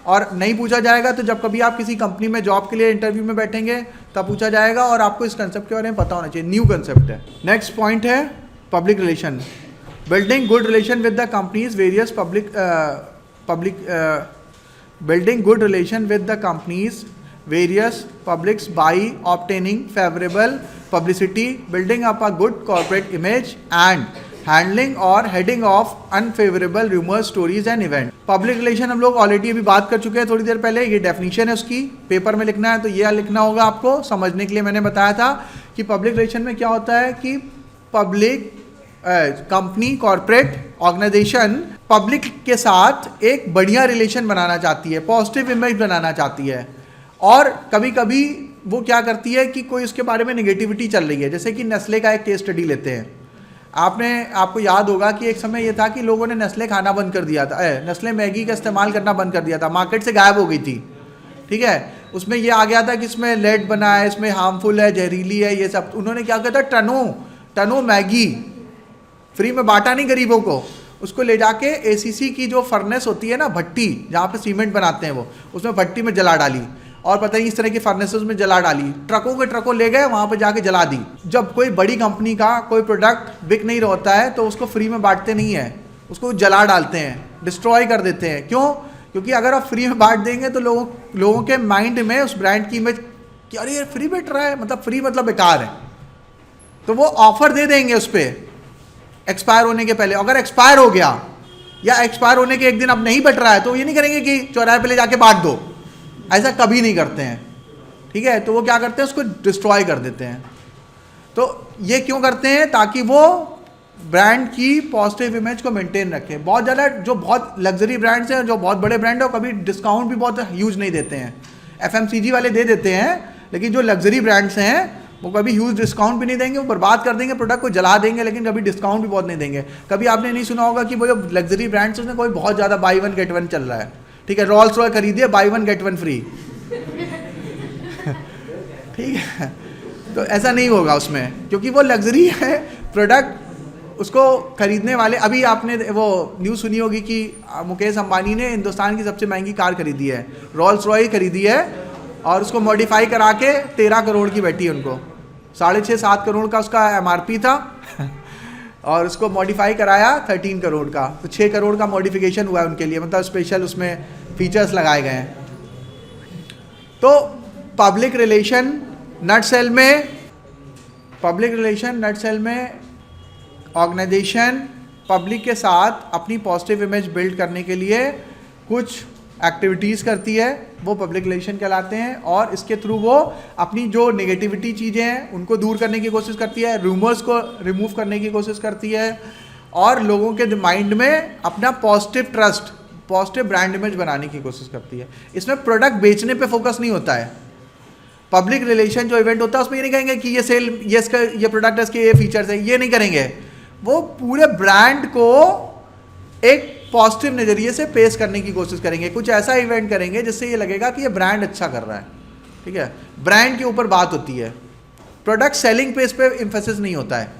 और नहीं पूछा जाएगा तो जब कभी आप किसी कंपनी में जॉब के लिए इंटरव्यू में बैठेंगे तब पूछा जाएगा, और आपको इस कंसेप्ट के बारे में पता होना चाहिए, न्यू कंसेप्ट है। नेक्स्ट पॉइंट है public relation, building good relation with the companies various building good relation with the companies various publics by obtaining favourable publicity, building up a good corporate image and handling और heading off unfavourable rumours, stories and event. Public relation हम लोग already अभी बात कर चुके हैं थोड़ी देर पहले, ये डेफिनेशन है उसकी, पेपर में लिखना है तो ये लिखना होगा आपको, समझने के लिए मैंने बताया था कि पब्लिक रिलेशन में क्या होता है कि public company, corporate organisation public के साथ एक बढ़िया रिलेशन बनाना चाहती है, पॉजिटिव इमेज बनाना चाहती है, और कभी कभी वो क्या करती है कि कोई उसके बारे में नेगेटिविटी चल रही है। जैसे कि नेस्ले का एक केस स्टडी लेते हैं, आपको याद होगा कि एक समय ये था कि लोगों ने नेस्ले खाना बंद कर दिया था, नेस्ले मैगी का इस्तेमाल करना बंद कर दिया था, मार्केट से गायब हो गई थी। ठीक है, उसमें ये आ गया था कि इसमें लेड बना है, इसमें हार्मफुल है, जहरीली है, ये सब। उन्होंने क्या किया था, टनों मैगी फ्री में बांटा नहीं गरीबों को, उसको ले जाके एसीसी की जो फर्नेस होती है ना, भट्टी जहाँ पे सीमेंट बनाते हैं वो, उसमें भट्टी में जला डाली, और पता नहीं इस तरह की फर्नेसेस में जला डाली, ट्रकों के ट्रकों ले गए वहाँ पे जाके जला दी। जब कोई बड़ी कंपनी का कोई प्रोडक्ट बिक नहीं होता है तो उसको फ्री में बांटते नहीं है, उसको जला डालते हैं, डिस्ट्रॉय कर देते हैं। क्यों? क्योंकि अगर आप फ्री में बांट देंगे तो लोगों के माइंड में उस ब्रांड की इमेज कि अरे ये फ्री बैठ रहा है, मतलब फ्री मतलब बेकार है, तो वो ऑफर दे देंगे उस पर एक्सपायर होने के पहले। अगर एक्सपायर हो गया या एक्सपायर होने के एक दिन अब नहीं बट रहा है तो ये नहीं करेंगे कि चौराहे पे ले जाके बांट दो, ऐसा कभी नहीं करते हैं, ठीक है। तो वो क्या करते हैं, उसको डिस्ट्रॉय कर देते हैं। तो ये क्यों करते हैं, ताकि वो ब्रांड की पॉजिटिव इमेज को मेंटेन रखें। बहुत ज़्यादा जो बहुत लग्जरी ब्रांड्स हैं, जो बहुत बड़े ब्रांड है, वो कभी डिस्काउंट भी बहुत ह्यूज नहीं देते हैं। FMCG वाले दे देते हैं, लेकिन जो लग्जरी ब्रांड्स हैं वो कभी ह्यूज डिस्काउंट भी नहीं देंगे, वो बर्बाद कर देंगे प्रोडक्ट को, जला देंगे, लेकिन कभी डिस्काउंट भी बहुत नहीं देंगे। कभी आपने नहीं सुना होगा कि वो जो लग्जरी ब्रांड्स उसमें कोई बहुत ज़्यादा बाई वन गेट वन चल रहा है, ठीक है, रॉल्स रॉय खरीदिए by one get one free, ठीक है। तो ऐसा नहीं होगा उसमें, क्योंकि वो लग्जरी है प्रोडक्ट, उसको खरीदने वाले। अभी आपने वो न्यूज़ सुनी होगी कि मुकेश अंबानी ने हिंदुस्तान की सबसे महंगी कार खरीदी है, रॉल्स रॉय खरीदी है, और उसको मॉडिफाई करा के 13 करोड़ की बैठी है उनको। 6.5-7 करोड़ का उसका MRP था और उसको मॉडिफाई कराया 13 करोड़ का, तो 6 करोड़ का मॉडिफिकेशन हुआ है उनके लिए, मतलब स्पेशल उसमें फीचर्स लगाए गए हैं। तो पब्लिक रिलेशन नटसेल में ऑर्गेनाइजेशन पब्लिक के साथ अपनी पॉजिटिव इमेज बिल्ड करने के लिए कुछ एक्टिविटीज़ करती है, वो पब्लिक रिलेशन कहलाते हैं। और इसके थ्रू वो अपनी जो नेगेटिविटी चीज़ें हैं उनको दूर करने की कोशिश करती है, रूमर्स को रिमूव करने की कोशिश करती है, और लोगों के माइंड में अपना positive trust, positive brand image बनाने की कोशिश करती है। इसमें प्रोडक्ट बेचने पे फोकस नहीं होता है। पब्लिक रिलेशन जो इवेंट होता है उसमें ये नहीं कहेंगे कि ये सेल, ये इसका, ये प्रोडक्ट है, इसके ये फीचर्स है, ये नहीं करेंगे। वो पूरे ब्रांड को एक पॉजिटिव नज़रिए से पेश करने की कोशिश करेंगे। कुछ ऐसा इवेंट करेंगे जिससे ये लगेगा कि ये ब्रांड अच्छा कर रहा है, ठीक है, ब्रांड के ऊपर बात होती है। प्रोडक्ट सेलिंग पेज पे एम्फेसिस नहीं होता है।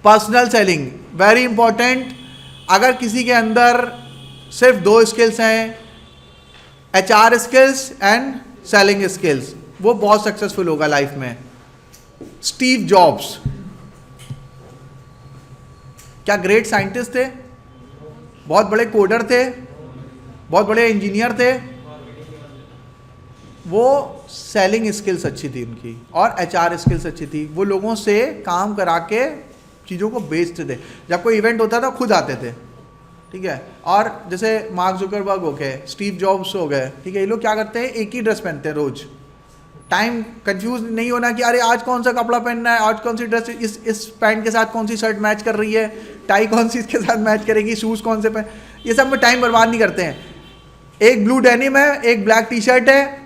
Personal selling very important. अगर किसी के अंदर सिर्फ 2 स्किल्स हैं, HR skills and selling skills, वो बहुत सक्सेसफुल होगा लाइफ में। स्टीव जॉब्स क्या ग्रेट साइंटिस्ट थे, बहुत बड़े कोडर थे, बहुत बड़े इंजीनियर थे। वो सेलिंग स्किल्स अच्छी थी उनकी, और HR स्किल्स अच्छी थी। वो लोगों से काम करा के चीज़ों को बेचते थे। जब कोई इवेंट होता था खुद आते थे, ठीक है। और जैसे मार्क जुकरबर्ग हो गए, स्टीव जॉब्स हो गए, ठीक है, ये लोग क्या करते हैं, एक ही ड्रेस पहनते हैं रोज। टाइम कंफ्यूज नहीं होना कि अरे आज कौन सा कपड़ा पहनना है, आज कौन सी ड्रेस इस पैंट के साथ कौन सी शर्ट मैच कर रही है, टाई कौन सी इसके साथ मैच करेगी, शूज़ कौन से पहन, ये सब में टाइम बर्बाद नहीं करते हैं। एक ब्लू डेनिम है, एक ब्लैक टी शर्ट है,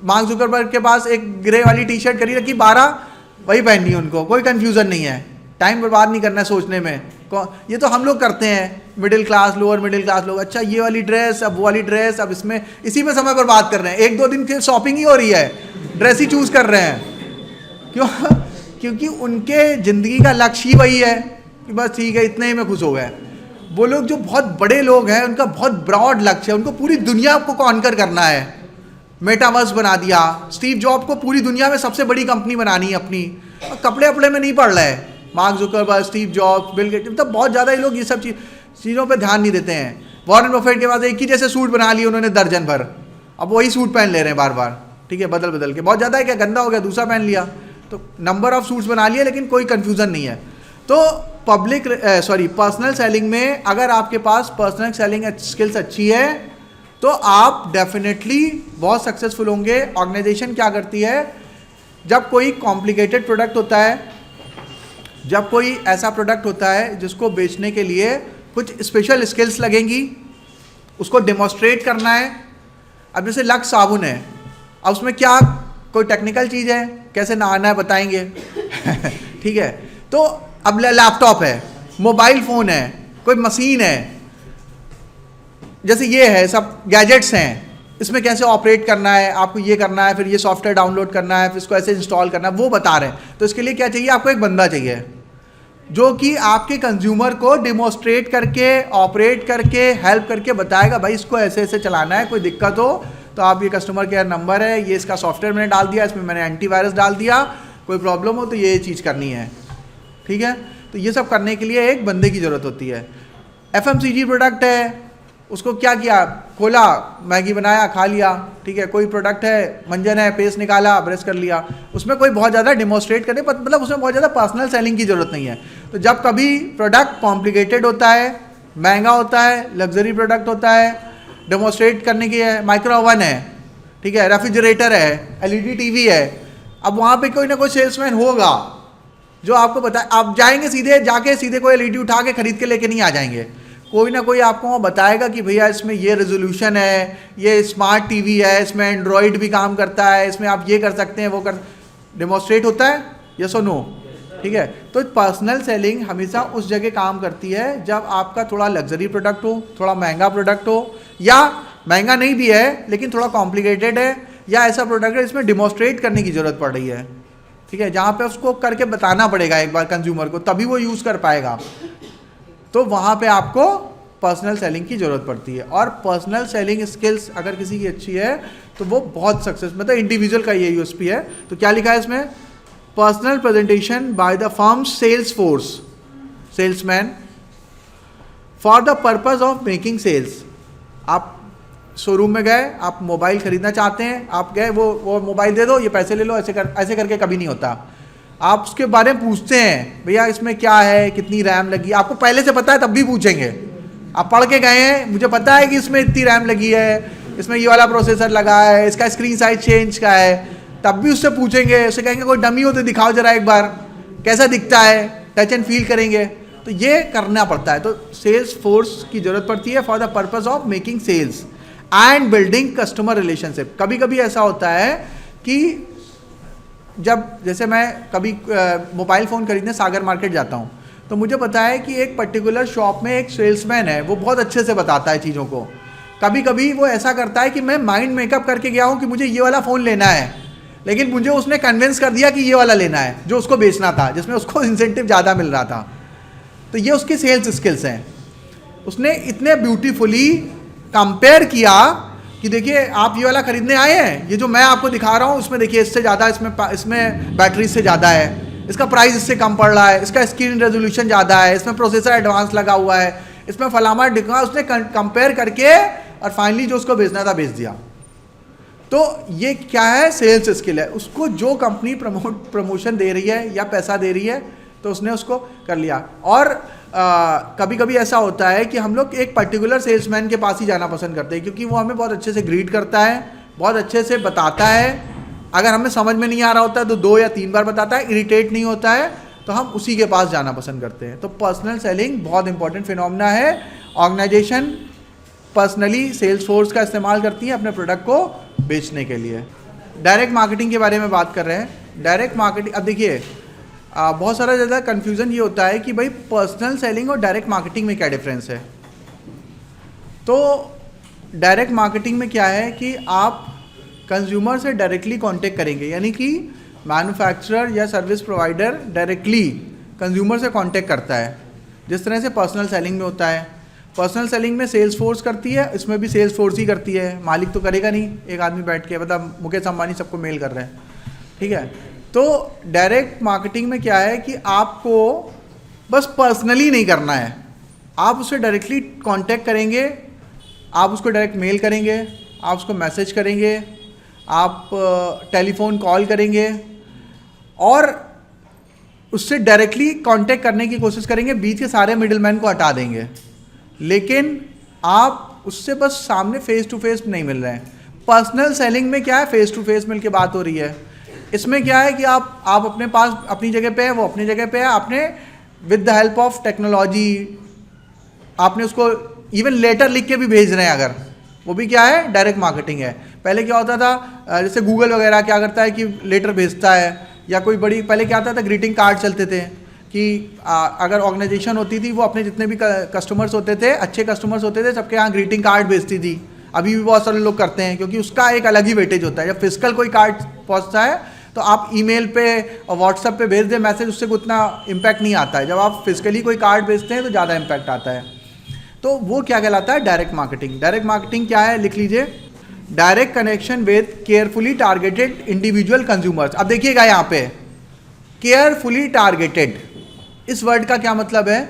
मार्क जुकरबर्ग के पास एक ग्रे वाली टी शर्ट खरीद रखी, 12 वही पहननी है उनको, कोई कन्फ्यूज़न नहीं है। टाइम बर्बाद नहीं करना है सोचने में। ये तो हम लोग करते हैं, middle class, lower middle class लोग। अच्छा ये वाली ड्रेस, अब वो वाली ड्रेस, अब इसमें इसी में समय बर्बाद कर रहे हैं। 1-2 दिन की शॉपिंग ही हो रही है, ड्रेस ही चूज कर रहे हैं। क्यों? क्योंकि उनके ज़िंदगी का लक्ष्य ही वही है कि बस ठीक है, इतने ही में खुश हो गए। वो लोग जो बहुत बड़े लोग हैं, उनका बहुत ब्रॉड लक्ष्य है, उनको पूरी दुनिया को कॉन्कर करना है। मेटावर्स बना दिया। स्टीव जॉब को पूरी दुनिया में सबसे बड़ी कंपनी बनानी है अपनी, और कपड़े वपड़े में नहीं पड़ रहे हैं। Mark Zuckerberg, Steve jobs, Bill Gates, मतलब बहुत ज़्यादा ये लोग ये सब चीज़ों पे ध्यान नहीं देते हैं। वॉरेन बफेट के पास एक ही जैसे सूट बना लिए उन्होंने दर्जन भर, अब वही सूट पहन ले रहे हैं बार बार, ठीक है, बदल बदल के। बहुत ज़्यादा है क्या, गंदा हो गया दूसरा पहन लिया, तो नंबर ऑफ सूट्स बना लिए, लेकिन कोई कन्फ्यूज़न नहीं है। तो पर्सनल सेलिंग में अगर आपके पास पर्सनल सेलिंग स्किल्स अच्छी है तो आप डेफिनेटली बहुत सक्सेसफुल होंगे। ऑर्गेनाइजेशन क्या करती है, जब कोई कॉम्प्लिकेटेड प्रोडक्ट होता है, जब कोई ऐसा प्रोडक्ट होता है जिसको बेचने के लिए कुछ स्पेशल स्किल्स लगेंगी, उसको डेमोस्ट्रेट करना है। अब जैसे लक्स साबुन है, अब उसमें क्या कोई टेक्निकल चीज़ है, कैसे नहाना है बताएंगे ठीक है। तो अब लैपटॉप है, मोबाइल फ़ोन है, कोई मशीन है, जैसे ये है, सब गैजेट्स हैं, इसमें कैसे ऑपरेट करना है, आपको ये करना है, फिर ये सॉफ्टवेयर डाउनलोड करना है, फिर इसको ऐसे इंस्टॉल करना है, वो बता रहे हैं। तो इसके लिए क्या चाहिए, आपको एक बंदा चाहिए जो कि आपके कंज्यूमर को डिमोस्ट्रेट करके, ऑपरेट करके, हेल्प करके बताएगा, भाई इसको ऐसे ऐसे चलाना है, कोई दिक्कत हो तो आप ये कस्टमर केयर नंबर है, ये इसका सॉफ्टवेयर मैंने डाल दिया, इसमें मैंने एंटीवायरस डाल दिया, कोई प्रॉब्लम हो तो ये चीज़ करनी है, ठीक है। तो ये सब करने के लिए एक बंदे की ज़रूरत होती है। FMCG प्रोडक्ट है, उसको क्या किया, खोला, मैगी बनाया, खा लिया, ठीक है। कोई प्रोडक्ट है, मंजन है, पेस्ट निकाला, ब्रश कर लिया, उसमें कोई बहुत ज़्यादा डिमोस्ट्रेट करने, मतलब उसमें बहुत ज़्यादा पर्सनल सेलिंग की ज़रूरत नहीं है। तो जब कभी प्रोडक्ट कॉम्प्लिकेटेड होता है, महंगा होता है, लग्जरी प्रोडक्ट होता है, डेमोस्ट्रेट करने की है, माइक्रो ओवन है, ठीक है, रेफ्रिजरेटर है, एलईडी टीवी है। अब वहाँ पे कोई ना कोई सेल्समैन होगा जो आपको बताए, आप जाएंगे सीधे कोई एलईडी उठा के खरीद के लेके नहीं आ जाएंगे, कोई ना कोई आपको वहाँ बताएगा कि भैया इसमें ये रेजोल्यूशन है, ये स्मार्ट टीवी है, इसमें एंड्रॉयड भी काम करता है, इसमें आप ये कर सकते हैं, वो कर, डेमोस्ट्रेट होता है, यस और नो, ठीक है। तो पर्सनल सेलिंग हमेशा उस जगह काम करती है जब आपका थोड़ा लग्जरी प्रोडक्ट हो, थोड़ा महंगा प्रोडक्ट हो, या महंगा नहीं भी है लेकिन थोड़ा कॉम्प्लिकेटेड है, या ऐसा प्रोडक्ट है जिसमें डिमॉन्स्ट्रेट करने की ज़रूरत पड़ रही है, ठीक है, जहाँ पे उसको करके बताना पड़ेगा एक बार कंज्यूमर को, तभी वो यूज़ कर पाएगा। तो वहाँ पे आपको पर्सनल सेलिंग की ज़रूरत पड़ती है। और पर्सनल सेलिंग स्किल्स अगर किसी की अच्छी है तो वो बहुत सक्सेस, मतलब इंडिविजुअल का ये यूएसपी है। तो क्या लिखा है इसमें, personal presentation by the firm sales force salesman for the purpose of making sales. आप शोरूम में गए, आप मोबाइल खरीदना चाहते हैं, आप गए, वो मोबाइल दे दो, ये पैसे ले लो, ऐसे करके कभी नहीं होता। आप उसके बारे में पूछते हैं, भैया इसमें क्या है, कितनी रैम लगी, आपको पहले से पता है तब भी पूछेंगे। आप पढ़ के गए हैं, मुझे पता है कि इसमें इतनी रैम लगी है, इसमें ये वाला प्रोसेसर लगा है, इसका स्क्रीन साइज चेंज का है, तब भी उससे पूछेंगे, उससे कहेंगे कोई डमी हो तो दिखाओ जरा एक बार कैसा दिखता है, टच एंड फील करेंगे। तो ये करना पड़ता है। तो सेल्स फोर्स की जरूरत पड़ती है for the purpose of making sales and building customer relationship. कभी कभी ऐसा होता है कि जब जैसे मैं कभी मोबाइल फ़ोन खरीदने सागर मार्केट जाता हूँ, तो मुझे पता है कि एक पर्टिकुलर शॉप में एक सेल्समैन है, वो बहुत अच्छे से बताता है चीज़ों को। कभी कभी वो ऐसा करता है कि मैं माइंड मेकअप करके गया हूँ कि मुझे ये वाला फ़ोन लेना है, लेकिन मुझे उसने कन्विंस कर दिया कि ये वाला लेना है जो उसको बेचना था, जिसमें उसको इंसेंटिव ज़्यादा मिल रहा था। तो ये उसकी सेल्स स्किल्स हैं। उसने इतने ब्यूटीफुली कंपेयर किया कि देखिए आप ये वाला खरीदने आए हैं, ये जो मैं आपको दिखा रहा हूँ उसमें देखिए इससे ज़्यादा, इसमें बैटरी से ज़्यादा है, इसका प्राइस इससे कम पड़ रहा है, इसका स्क्रीन रेजोल्यूशन ज़्यादा है, इसमें प्रोसेसर एडवांस लगा हुआ है, इसमें फलामा डिका, उसने कंपेयर करके और फाइनली जो उसको बेचना था बेच दिया। तो ये क्या है, सेल्स स्किल है। उसको जो कंपनी प्रमोशन दे रही है या पैसा दे रही है तो उसने उसको कर लिया। और कभी कभी ऐसा होता है कि हम लोग एक पर्टिकुलर सेल्समैन के पास ही जाना पसंद करते हैं, क्योंकि वो हमें बहुत अच्छे से ग्रीट करता है, बहुत अच्छे से बताता है। अगर हमें समझ में नहीं आ रहा होता है तो 2 या 3 बार बताता है, इरिटेट नहीं होता है, तो हम उसी के पास जाना पसंद करते हैं। तो पर्सनल सेलिंग बहुत इंपॉर्टेंट फिनोमेना है। ऑर्गेनाइजेशन पर्सनली सेल्स फोर्स का इस्तेमाल करती है अपने प्रोडक्ट को बेचने के लिए। डायरेक्ट मार्केटिंग के बारे में बात कर रहे हैं। डायरेक्ट मार्केटिंग, अब देखिए बहुत सारा ज़्यादा कन्फ्यूज़न ये होता है कि भाई पर्सनल सेलिंग और डायरेक्ट मार्केटिंग में क्या डिफरेंस है। तो डायरेक्ट मार्केटिंग में क्या है कि आप कंज्यूमर से डायरेक्टली कांटेक्ट करेंगे, यानी कि मैन्युफैक्चरर या सर्विस प्रोवाइडर डायरेक्टली कंज्यूमर से कांटेक्ट करता है, जिस तरह से पर्सनल सेलिंग में होता है। पर्सनल सेलिंग में सेल्स फोर्स करती है, इसमें भी सेल्स फोर्स ही करती है, मालिक तो करेगा नहीं, एक आदमी बैठ के, मतलब मुकेश अंबानी सबको मेल कर रहे हैं, ठीक है। तो डायरेक्ट मार्केटिंग में क्या है कि आपको बस पर्सनली नहीं करना है, आप उससे डायरेक्टली कांटेक्ट करेंगे, आप उसको डायरेक्ट मेल करेंगे, आप उसको मैसेज करेंगे, आप टेलीफोन कॉल करेंगे और उससे डायरेक्टली कांटेक्ट करने की कोशिश करेंगे, बीच के सारे मिडिलमैन को हटा देंगे। लेकिन आप उससे बस सामने फेस टू फेस नहीं मिल रहे हैं। पर्सनल सेलिंग में क्या है, फेस टू फेस मिल के बात हो रही है। इसमें क्या है कि आप अपने पास अपनी जगह पे है, वो अपनी जगह पे है, आपने with the help of technology आपने उसको इवन लेटर लिख के भी भेज रहे हैं, अगर वो भी क्या है, डायरेक्ट मार्केटिंग है। पहले क्या होता था, जैसे गूगल वगैरह क्या करता है कि लेटर भेजता है, या कोई बड़ी, पहले क्या आता था, ग्रीटिंग कार्ड चलते थे कि अगर ऑर्गेनाइजेशन होती थी वो अपने जितने भी कस्टमर्स होते थे, अच्छे कस्टमर्स होते थे, सबके यहाँ ग्रीटिंग कार्ड भेजती थी। अभी भी बहुत सारे लोग करते हैं, क्योंकि उसका एक अलग ही वेटेज होता है। जब फिजिकल कोई कार्ड पहुँचता है तो आप ईमेल पे और व्हाट्सएप पे भेज दें मैसेज, उससे उतना इम्पैक्ट नहीं आता है। जब आप फिजिकली कोई कार्ड भेजते हैं तो ज़्यादा इम्पैक्ट आता है। तो वो क्या कहलाता है, डायरेक्ट मार्केटिंग। डायरेक्ट मार्केटिंग क्या है, लिख लीजिए, direct connection with carefully targeted individual consumers. अब देखिएगा यहाँ पे केयरफुली टारगेटेड, इस वर्ड का क्या मतलब है।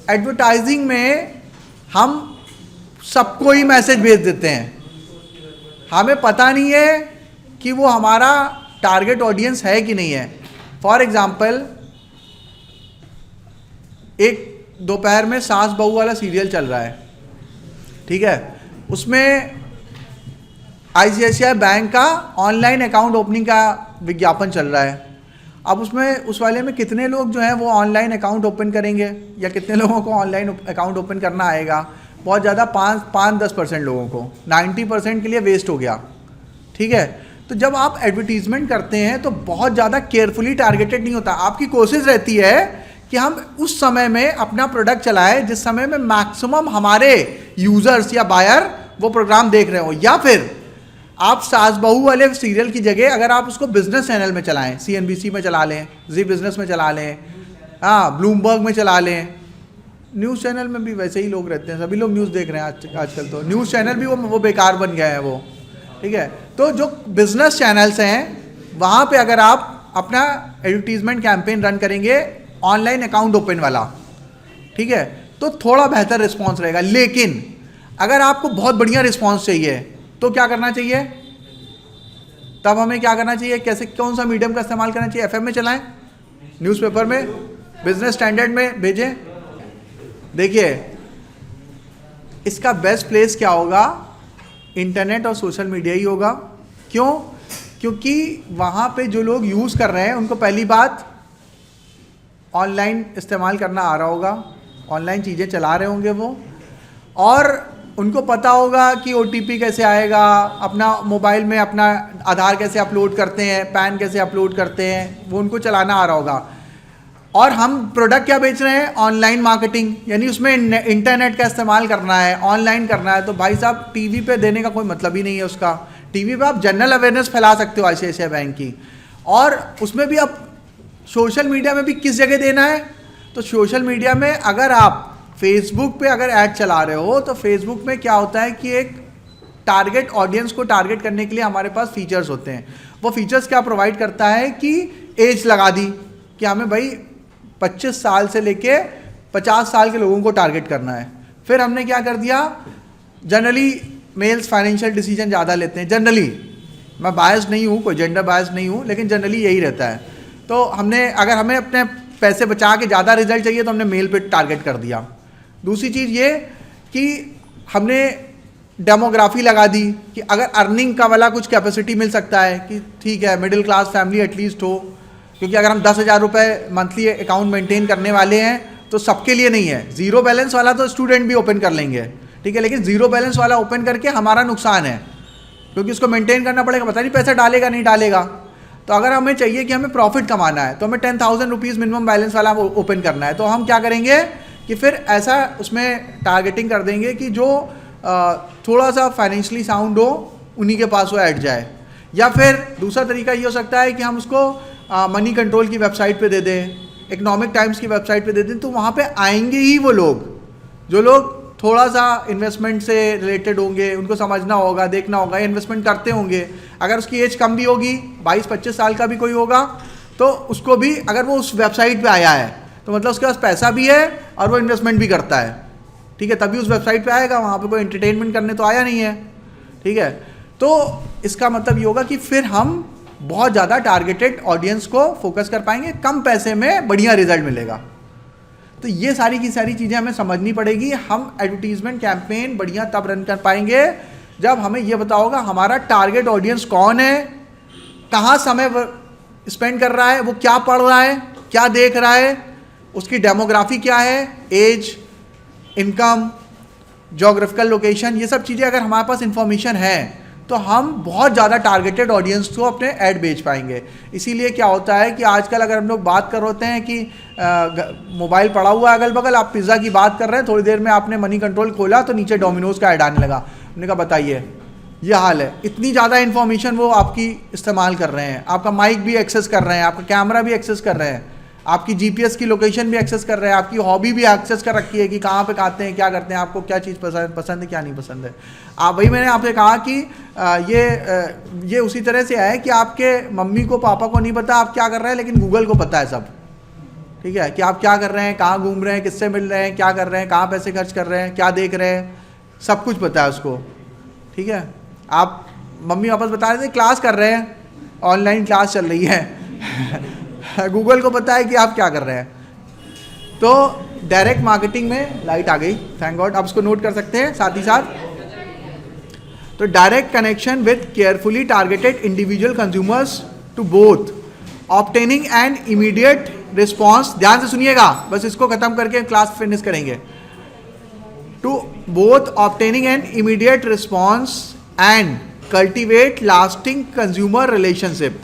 एडवर्टाइजिंग में हम सबको ही मैसेज भेज देते हैं, हमें पता नहीं है कि वो हमारा टारगेट ऑडियंस है कि नहीं है। फॉर एग्जाम्पल, एक दोपहर में सास बहू वाला सीरियल चल रहा है, ठीक है, उसमें ICICI बैंक का ऑनलाइन अकाउंट ओपनिंग का विज्ञापन चल रहा है। अब उसमें उस वाले में कितने लोग जो हैं वो ऑनलाइन अकाउंट ओपन करेंगे, या कितने लोगों को ऑनलाइन अकाउंट ओपन करना आएगा? बहुत ज़्यादा 5-10% लोगों को, 90% के लिए वेस्ट हो गया, ठीक है। तो जब आप एडवर्टीजमेंट करते हैं तो बहुत ज़्यादा केयरफुली टारगेटेड नहीं होता। आपकी कोशिश रहती है कि हम उस समय में अपना प्रोडक्ट चलाएं जिस समय में मैक्सिमम हमारे यूज़र्स या बायर वो प्रोग्राम देख रहे हो, या फिर आप सास बहू वाले सीरियल की जगह अगर आप उसको बिजनेस चैनल में चलाएं, CNBC में चला लें, जी बिजनेस में चला लें, हाँ ब्लूमबर्ग में चला लें, न्यूज़ चैनल में भी वैसे ही लोग रहते हैं, सभी लोग न्यूज़ देख रहे हैं आजकल तो न्यूज़ चैनल भी वो बेकार बन गए हैं वो, ठीक है। तो जो बिजनेस चैनल्स हैं वहाँ पे अगर आप अपना एडवर्टीजमेंट कैंपेन रन करेंगे ऑनलाइन अकाउंट ओपन वाला, ठीक है, तो थोड़ा बेहतर रिस्पॉन्स रहेगा। लेकिन अगर आपको बहुत बढ़िया रिस्पॉन्स चाहिए तो क्या करना चाहिए? तब हमें क्या करना चाहिए? कैसे, कौन सा मीडियम का इस्तेमाल करना चाहिए? FM में चलाएं, न्यूज़पेपर में, बिजनेस स्टैंडर्ड में भेजें। देखिए इसका बेस्ट प्लेस क्या होगा? इंटरनेट और सोशल मीडिया ही होगा। क्यों? क्योंकि वहाँ पे जो लोग यूज़ कर रहे हैं उनको पहली बात ऑनलाइन इस्तेमाल करना आ रहा होगा, ऑनलाइन चीज़ें चला रहे होंगे वो, और उनको पता होगा कि OTP कैसे आएगा, अपना मोबाइल में अपना आधार कैसे अपलोड करते हैं, पैन कैसे अपलोड करते हैं, वो उनको चलाना आ रहा होगा। और हम प्रोडक्ट क्या बेच रहे हैं? ऑनलाइन मार्केटिंग, यानी उसमें इंटरनेट का इस्तेमाल करना है, ऑनलाइन करना है। तो भाई साहब टीवी पे देने का कोई मतलब ही नहीं है उसका। टीवी पे आप जनरल अवेयरनेस फैला सकते हो ICICI बैंक की, और उसमें भी आप सोशल मीडिया में भी किस जगह देना है? तो सोशल मीडिया में अगर आप फेसबुक पे अगर ऐड चला रहे हो तो फेसबुक में क्या होता है कि एक टारगेट ऑडियंस को टारगेट करने के लिए हमारे पास फीचर्स होते हैं। वो फीचर्स क्या प्रोवाइड करता है कि एज लगा दी कि हमें भाई 25 साल से लेके 50 साल के लोगों को टारगेट करना है। फिर हमने क्या कर दिया, जनरली मेल्स फाइनेंशियल डिसीजन ज़्यादा लेते हैं, जनरली, मैं बायस नहीं हूँ, कोई जेंडर बायस नहीं हूँ, लेकिन जनरली यही रहता है। तो हमने, अगर हमें अपने पैसे बचा के ज़्यादा रिजल्ट चाहिए तो हमने मेल पे टारगेट कर दिया। दूसरी चीज़ ये कि हमने डेमोग्राफी लगा दी कि अगर अर्निंग का वाला कुछ कैपेसिटी मिल सकता है कि ठीक है मिडिल क्लास फैमिली एटलीस्ट हो, क्योंकि अगर हम 10,000 रुपये मंथली अकाउंट मेंटेन करने वाले हैं तो सबके लिए नहीं है। ज़ीरो बैलेंस वाला तो स्टूडेंट भी ओपन कर लेंगे, ठीक है, लेकिन ज़ीरो बैलेंस वाला ओपन करके हमारा नुकसान है, क्योंकि उसको मेंटेन करना पड़ेगा, पता नहीं पैसा डालेगा नहीं डालेगा। तो अगर हमें चाहिए कि हमें प्रॉफिट कमाना है तो हमें 10,000 रुपीज़ मिनिमम बैलेंस वाला ओपन करना है, तो हम क्या करेंगे कि फिर ऐसा उसमें टारगेटिंग कर देंगे कि जो थोड़ा सा फाइनेंशियली साउंड हो उन्हीं के पास वो ऐड जाए। या फिर दूसरा तरीका ये हो सकता है कि हम उसको मनी कंट्रोल की वेबसाइट पे दे दें, इकोनॉमिक टाइम्स की वेबसाइट पे दे दें, तो वहाँ पे आएंगे ही वो लोग जो लोग थोड़ा सा इन्वेस्टमेंट से रिलेटेड होंगे, उनको समझना होगा, देखना होगा, इन्वेस्टमेंट करते होंगे। अगर उसकी एज कम भी होगी, 22-25 साल का भी कोई होगा, तो उसको भी, अगर वो उस वेबसाइट पे आया है तो मतलब उसके पास पैसा भी है और वो इन्वेस्टमेंट भी करता है, ठीक है, तभी उस वेबसाइट पे आएगा, वहाँ पे कोई एंटरटेनमेंट करने तो आया नहीं है, ठीक है। तो इसका मतलब ये होगा कि फिर हम बहुत ज़्यादा टारगेटेड ऑडियंस को फोकस कर पाएंगे, कम पैसे में बढ़िया रिजल्ट मिलेगा। तो ये सारी की सारी चीज़ें हमें समझनी पड़ेगी। हम एडवर्टीजमेंट कैंपेन बढ़िया तब रन कर पाएंगे जब हमें ये पता होगा हमारा टारगेट ऑडियंस कौन है, कहाँ समय स्पेंड कर रहा है, वो क्या पढ़ रहा है, क्या देख रहा है, उसकी डेमोग्राफी क्या है, एज, इनकम, जोग्राफिकल लोकेशन, ये सब चीज़ें अगर हमारे पास इंफॉर्मेशन है तो हम बहुत ज़्यादा टारगेटेड ऑडियंस को अपने ऐड बेच पाएंगे। इसीलिए क्या होता है कि आजकल अगर हम लोग बात कर होते हैं कि मोबाइल पड़ा हुआ है अगल बगल, आप पिज़्ज़ा की बात कर रहे हैं, थोड़ी देर में आपने मनी कंट्रोल खोला तो नीचे डोमिनोज का ऐड आने लगा, हमने कहा बताइए, ये हाल है। इतनी ज़्यादा इन्फॉर्मेशन वो आपकी इस्तेमाल कर रहे हैं, आपका माइक भी एक्सेस कर रहे हैं, आपका कैमरा भी एक्सेस कर रहे हैं, आपकी GPS की लोकेशन भी एक्सेस कर रहे हैं, आपकी हॉबी भी एक्सेस कर रखी है कि कहाँ पे खाते हैं, क्या करते हैं, आपको क्या चीज़ पसंद है, क्या नहीं पसंद है। आप वही मैंने आपसे कहा कि ये उसी तरह से है कि आपके मम्मी को पापा को नहीं पता आप क्या कर रहे हैं, लेकिन गूगल को पता है सब, ठीक है, कि आप क्या कर रहे हैं, कहाँ घूम रहे हैं, किससे मिल रहे हैं, क्या कर रहे हैं, कहाँ पैसे खर्च कर रहे हैं, क्या देख रहे हैं, सब कुछ पता है उसको, ठीक है। आप मम्मी वापस बता रहे थे क्लास कर रहे हैं, ऑनलाइन क्लास चल रही है गूगल को पता है कि आप क्या कर रहे हैं। तो डायरेक्ट मार्केटिंग में लाइट आ गई, थैंक गॉड, आप उसको नोट कर सकते हैं साथ ही साथ। तो direct connection with carefully targeted individual consumers to both obtaining and immediate response, ध्यान से सुनिएगा, बस इसको खत्म करके क्लास फिनिश करेंगे। To both obtaining and immediate response and cultivate lasting consumer relationship.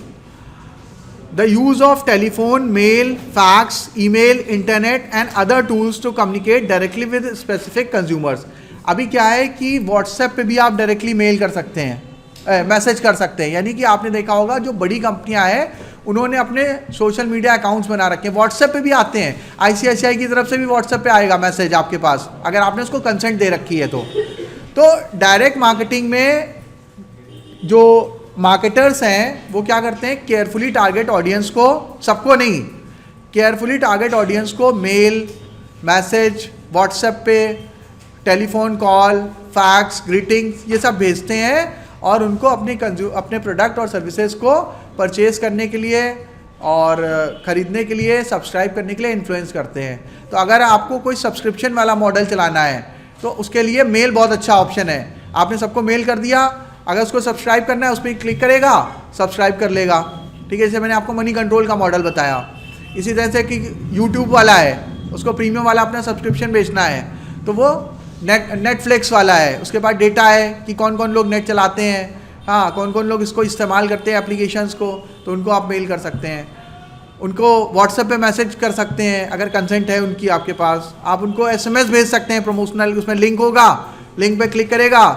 The use of telephone, mail, fax, email, internet and other tools to communicate directly with specific consumers. अभी क्या है कि WhatsApp पे भी आप directly mail कर सकते हैं, मैसेज कर सकते हैं। यानी कि आपने देखा होगा जो बड़ी कंपनियां हैं उन्होंने अपने सोशल मीडिया अकाउंट्स बना रखे हैं, WhatsApp पे भी आते हैं। ICICI की तरफ से भी WhatsApp पे आएगा मैसेज आपके पास, अगर आपने उसको कंसेंट दे रखी है तो डायरेक्ट मार्केटिंग में जो मार्केटर्स हैं वो क्या करते हैं, केयरफुली टारगेट ऑडियंस को, सबको नहीं, केयरफुली टारगेट ऑडियंस को मेल, मैसेज, व्हाट्सएप पे, टेलीफोन कॉल, फैक्स, ग्रीटिंग्स, ये सब भेजते हैं और उनको अपने प्रोडक्ट और सर्विसेज को परचेज करने के लिए और ख़रीदने के लिए, सब्सक्राइब करने के लिए इन्फ्लुएंस करते हैं। तो अगर आपको कोई सब्सक्रिप्शन वाला मॉडल चलाना है तो उसके लिए मेल बहुत अच्छा ऑप्शन है। आपने सबको मेल कर दिया, अगर उसको सब्सक्राइब करना है उस पर क्लिक करेगा, सब्सक्राइब कर लेगा, ठीक है। जैसे मैंने आपको मनी कंट्रोल का मॉडल बताया, इसी तरह से कि यूट्यूब वाला है, उसको प्रीमियम वाला अपना सब्सक्रिप्शन बेचना है तो वो नेटफ्लिक्स वाला है, उसके पास डेटा है कि कौन कौन लोग नेट चलाते हैं, हाँ, कौन कौन लोग इसको इस्तेमाल करते हैं एप्लीकेशंस को, तो उनको आप मेल कर सकते हैं। उनको व्हाट्सएप पे मैसेज कर सकते हैं अगर कंसेंट है उनकी आपके पास। आप उनको SMS भेज सकते हैं प्रमोशनल, उसमें लिंक होगा, लिंक पे क्लिक करेगा,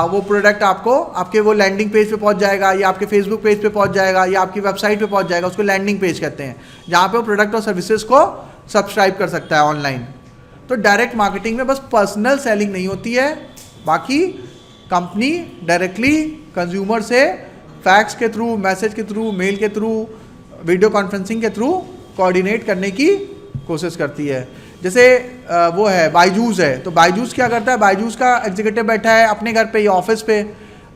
वो प्रोडक्ट आपको आपके वो लैंडिंग पेज पे पहुंच जाएगा, या आपके फेसबुक पेज पे पहुंच जाएगा, या आपकी वेबसाइट पे पहुंच जाएगा। उसको लैंडिंग पेज कहते हैं, जहाँ पे वो प्रोडक्ट और सर्विसेज को सब्सक्राइब कर सकता है ऑनलाइन। तो डायरेक्ट मार्केटिंग में बस पर्सनल सेलिंग नहीं होती है, बाकी कंपनी डायरेक्टली कंज्यूमर से फैक्स के थ्रू, मैसेज के थ्रू, मेल के थ्रू, वीडियो कॉन्फ्रेंसिंग के थ्रू कोऑर्डिनेट करने की कोशिश करती है। जैसे वो है बायजूस है, तो बायजूस क्या करता है, बायजूस का एग्जीक्यूटिव बैठा है अपने घर पे या ऑफिस पे,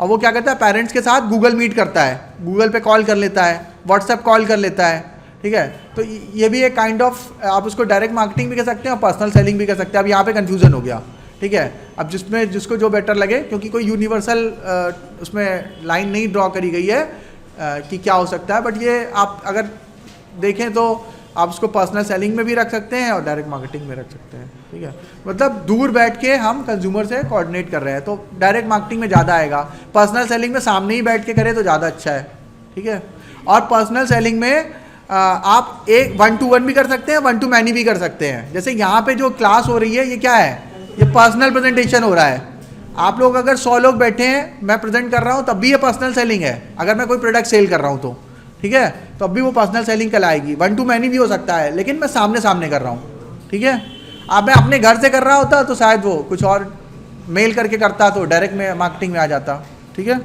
और वो क्या करता है, पेरेंट्स के साथ गूगल मीट करता है, गूगल पे कॉल कर लेता है, व्हाट्सएप कॉल कर लेता है, ठीक है। तो ये भी एक काइंड ऑफ, आप उसको डायरेक्ट मार्केटिंग भी कर सकते हैं और पर्सनल सेलिंग भी कर सकते हैं। अब यहाँ पे कन्फ्यूजन हो गया, ठीक है। अब जिसमें जिसको जो बेटर लगे, क्योंकि कोई यूनिवर्सल उसमें लाइन नहीं ड्रॉ करी गई है कि क्या हो सकता है, बट ये आप अगर देखें तो आप उसको पर्सनल सेलिंग में भी रख सकते हैं और डायरेक्ट मार्केटिंग में रख सकते हैं, ठीक है। मतलब दूर बैठ के हम कंज्यूमर से कोऑर्डिनेट कर रहे हैं तो डायरेक्ट मार्केटिंग में ज़्यादा आएगा। पर्सनल सेलिंग में सामने ही बैठ के करें तो ज़्यादा अच्छा है, ठीक है। और पर्सनल सेलिंग में आप एक 1-to-1 भी कर सकते हैं, 1-to-many भी कर सकते हैं। जैसे यहाँ पे जो क्लास हो रही है ये क्या है, ये पर्सनल प्रेजेंटेशन हो रहा है। आप लोग अगर 100 लोग बैठे हैं, मैं प्रेजेंट कर रहा हूँ, तब भी ये पर्सनल सेलिंग है। अगर मैं कोई प्रोडक्ट सेल कर रहा हूँ तो, ठीक है, तो अब भी वो पर्सनल सेलिंग कहलाएगी। 1-to-many भी हो सकता है, लेकिन मैं सामने सामने कर रहा हूँ, ठीक है। अब मैं अपने घर से कर रहा होता तो शायद वो कुछ और मेल करके करता तो डायरेक्ट में मार्केटिंग में आ जाता, ठीक है।